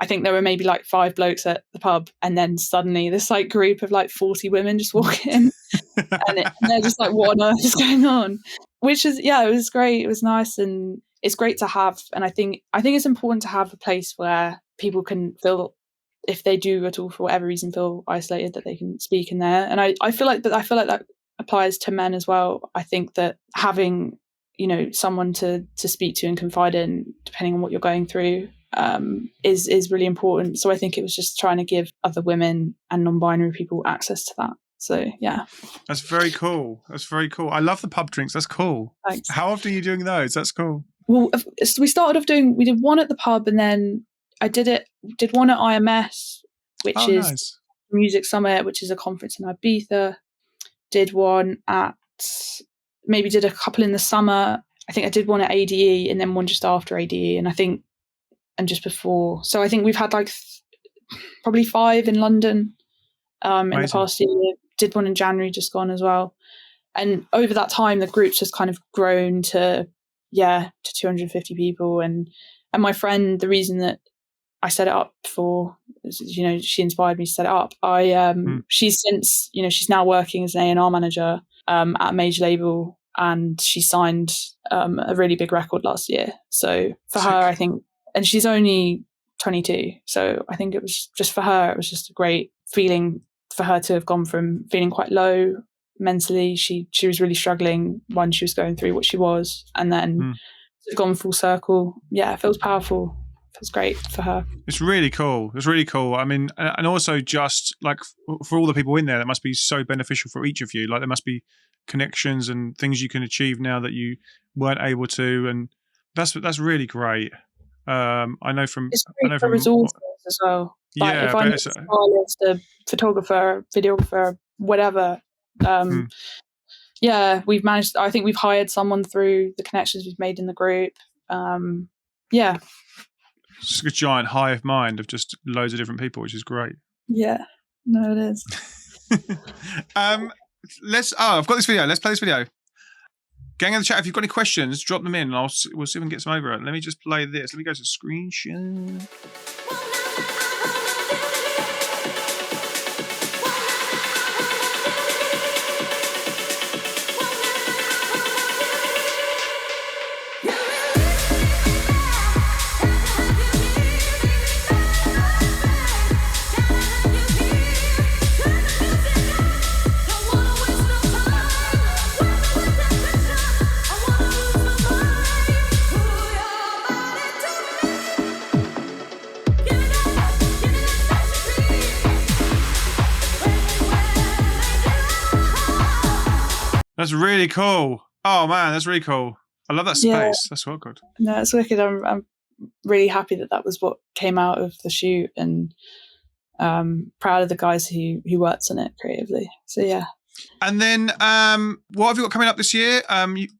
I think there were maybe like 5 blokes at the pub, and then suddenly this like group of like 40 women just walk in, and they're just like, what on earth is going on? Which is, it was great. It was nice, and it's great to have. And I think it's important to have a place where people can feel, if they do at all for whatever reason feel isolated, that they can speak in there. And I feel like that applies to men as well. I think that having someone to speak to and confide in, depending on what you're going through, is really important. So I think it was just trying to give other women and non-binary people access to that. So yeah, that's very cool. I love the pub drinks. That's cool. Thanks. How often are you doing those? That's cool. Well, we did one at the pub, and then I did one at IMS, which is nice. Music Summit, which is a conference in Ibiza. Did one did a couple in the summer. I think I did one at ADE, and then one just after ADE, and just before. So I think we've had like probably 5 in London in the past year. Did one in January just gone as well. And over that time, the group's just kind of grown to 250 people. And my friend, the reason that I set it up for, she inspired me to set it up. She's since, she's now working as an A&R manager at a major label, and she signed a really big record last year. So for her, I think, and she's only 22. So I think it was just for her, it was just a great feeling for her to have gone from feeling quite low mentally. She was really struggling when she was going through what she was, and then gone full circle. Yeah, it feels powerful. feels great for her. It's really cool. It's really cool. I mean, and also just like for all the people in there, that must be so beneficial for each of you. Like there must be connections and things you can achieve now that you weren't able to, and that's really great. I know from It's great for resources as well. Like yeah, if I need a stylist, a photographer, videographer, whatever. Yeah, we've managed. I think we've hired someone through the connections we've made in the group. Yeah. It's a giant hive mind of just loads of different people, which is great. Yeah, no, it is. I've got this video. Let's play this video. Gang in the chat, if you've got any questions, drop them in. And we'll see if we can get some over it. Let me just play this. Let me go to screen share. That's really cool. Oh man, that's really cool. I love that space. Yeah. That's so good. No, it's wicked. I'm really happy that was what came out of the shoot, and proud of the guys who worked on it creatively. So yeah. And then what have you got coming up this year?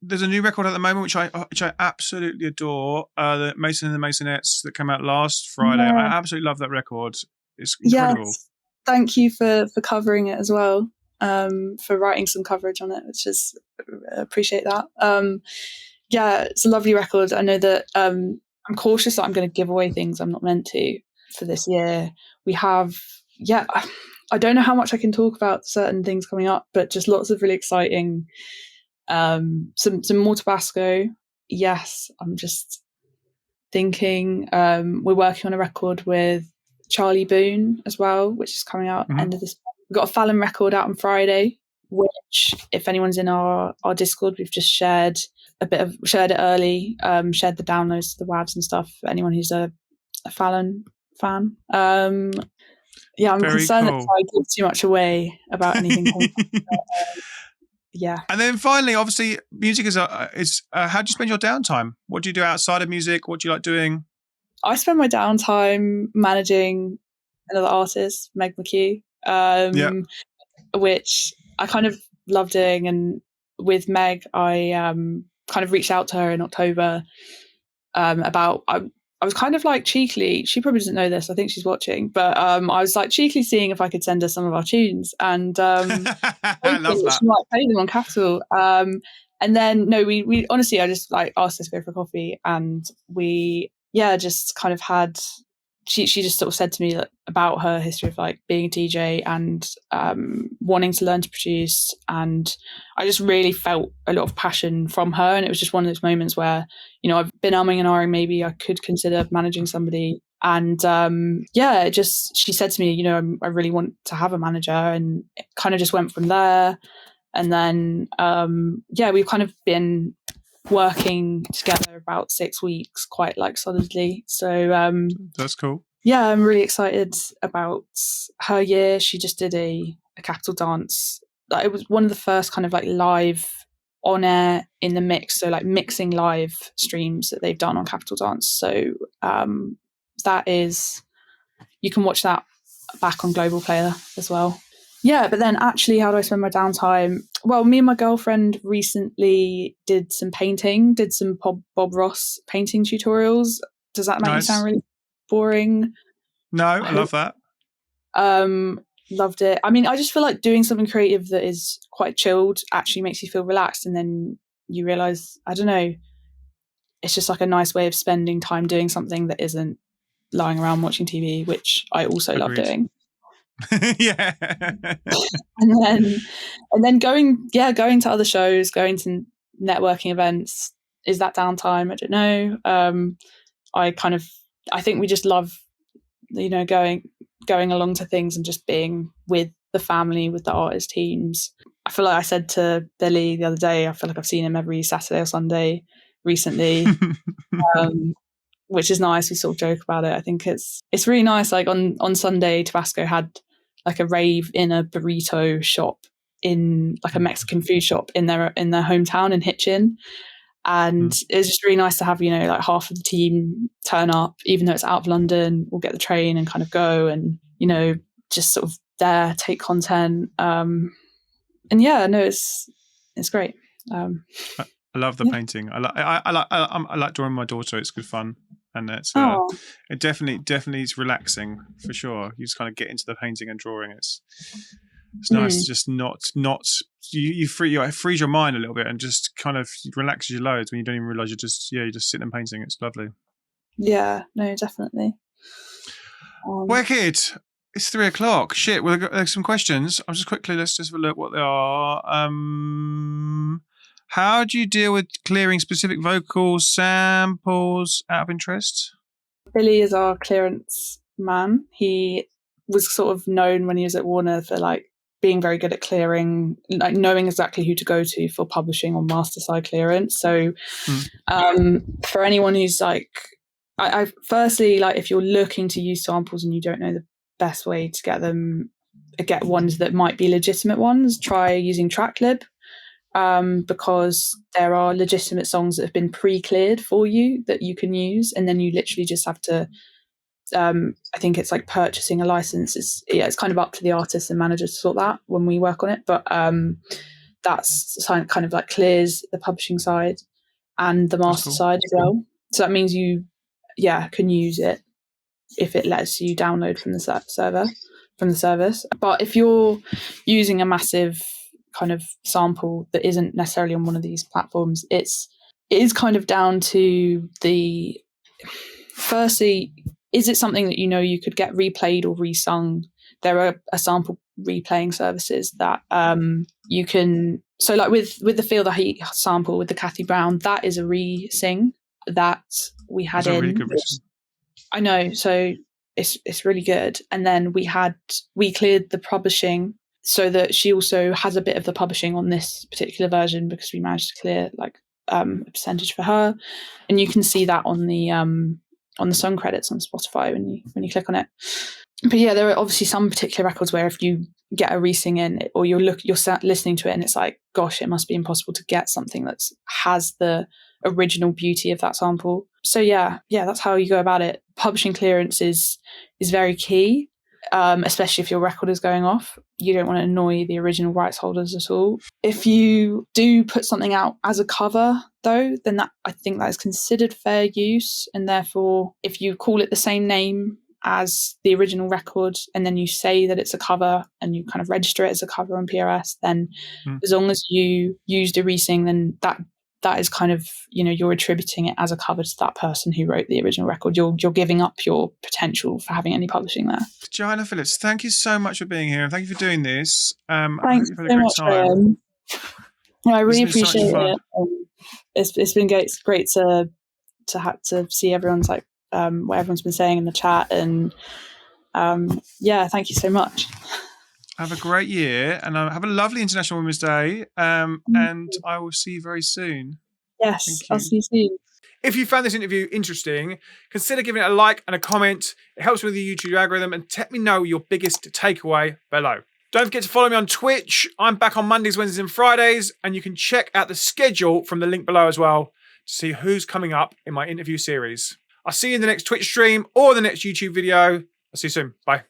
There's a new record at the moment which I absolutely adore. The Mason and the Masonettes that came out last Friday. Yeah. I absolutely love that record. It's incredible. Yes. Thank you for covering it as well. For writing some coverage on it, which is appreciate that. Yeah, it's a lovely record. I know that I'm cautious that I'm going to give away things I'm not meant to for this year. We have, I don't know how much I can talk about certain things coming up, but just lots of really exciting, some more Tibasko. Yes, I'm just thinking we're working on a record with Charlie Boone as well, which is coming out end of this month. We've got a Fallon record out on Friday, which if anyone's in our Discord, we've just shared it early, shared the downloads to the WAVs and stuff for anyone who's a Fallon fan. I'm Very concerned cool. that I give too much away about anything. Yeah. And then finally, obviously, music is how do you spend your downtime? What do you do outside of music? What do you like doing? I spend my downtime managing another artist, Meg McHugh. Which I kind of love doing, and with Meg I kind of reached out to her in October about I was kind of like cheekily, she probably doesn't know this, I think she's watching, but I was like cheekily seeing if I could send her some of our tunes, and I love that. she might play them on Capital, and then we honestly I just like asked her to go for a coffee, and we just kind of had she just sort of said to me about her history of like being a DJ and wanting to learn to produce, and I just really felt a lot of passion from her, and it was just one of those moments where I've been umming and ahhing, maybe I could consider managing somebody, and she said to me, I really want to have a manager, and it kind of just went from there. And then we've kind of been working together about 6 weeks quite like solidly, so that's cool. I'm really excited about her year. She just did a Capital dance, like it was one of the first kind of like live on air in the mix, so like mixing live streams that they've done on Capital Dance, so that is, you can watch that back on Global Player as well. But then actually, how do I spend my downtime? Well, me and my girlfriend recently did some painting, did some Bob Ross painting tutorials. Does that make me sound really boring? No, I love that. Loved it. I mean, I just feel like doing something creative that is quite chilled actually makes you feel relaxed, and then you realise, I don't know, it's just like a nice way of spending time doing something that isn't lying around watching TV, which I also love doing. Yeah. and then going to other shows, going to networking events. Is that downtime? I don't know. I think we just love, going along to things and just being with the family, with the artist teams. I feel like I said to Billy the other day, I feel like I've seen him every Saturday or Sunday recently. which is nice. We sort of joke about it. I think it's really nice. Like on Sunday, Tibasko had like a rave in a burrito shop, in like a Mexican food shop in their hometown in Hitchin. And it's just really nice to have, like half of the team turn up, even though it's out of London. We'll get the train and kind of go and, just sort of there, take content. And yeah, no, it's great. I love the painting. I like drawing my daughter. It's good fun. And it's it definitely is relaxing for sure. You just kind of get into the painting and drawing. It's nice to just not you frees your mind a little bit and just kind of relaxes you loads when you don't even realize you're just sitting and painting. It's lovely. Yeah, no, definitely. Wicked. It's 3:00. Shit, well, there's some questions. I'll just quickly, let's just have a look what they are. How do you deal with clearing specific vocal samples out of interest? Billy is our clearance man. He was sort of known when he was at Warner for like being very good at clearing, like knowing exactly who to go to for publishing on master side clearance. So for anyone who's like, I firstly, like if you're looking to use samples and you don't know the best way to get ones that might be legitimate ones, try using TrackLib. Because there are legitimate songs that have been pre-cleared for you that you can use, and then you literally just have to I think it's like purchasing a license. It's kind of up to the artist and manager to sort that when we work on it, but that's kind of like clears the publishing side and the master side as well. So that means you can use it if it lets you download from the service. But if you're using a massive kind of sample that isn't necessarily on one of these platforms, it is kind of down to firstly, is it something that you could get replayed or resung? There are sample replaying services that you can, so like with the Feel the Heat sample with the Kathy Brown, that is a re-sing that we had in. Really good I know, so it's really good. And then we cleared the publishing so that she also has a bit of the publishing on this particular version, because we managed to clear like a percentage for her, and you can see that on the song credits on Spotify when you click on it. But yeah, there are obviously some particular records where if you get a re-sing in, or you're listening to it and it's like, gosh, it must be impossible to get something that has the original beauty of that sample. So yeah, that's how you go about it. Publishing clearance is very key. Especially if your record is going off. You don't want to annoy the original rights holders at all. If you do put something out as a cover, though, then I think that is considered fair use. And therefore, if you call it the same name as the original record and then you say that it's a cover and you kind of register it as a cover on PRS, then as long as you used a re-sing, then that is kind of, you're attributing it as a cover to that person who wrote the original record. You're giving up your potential for having any publishing there. Joanna Phillips, thank you so much for being here, and thank you for doing this. Thanks so much, Graham. I really appreciate it. It's been great. It's great to have to see everyone's like what everyone's been saying in the chat, and thank you so much. Have a great year, and have a lovely International Women's Day, and I will see you very soon. Yes, I'll see you soon. If you found this interview interesting, consider giving it a like and a comment. It helps with the YouTube algorithm, and let me know your biggest takeaway below. Don't forget to follow me on Twitch. I'm back on Mondays, Wednesdays, and Fridays, and you can check out the schedule from the link below as well to see who's coming up in my interview series. I'll see you in the next Twitch stream or the next YouTube video. I'll see you soon. Bye.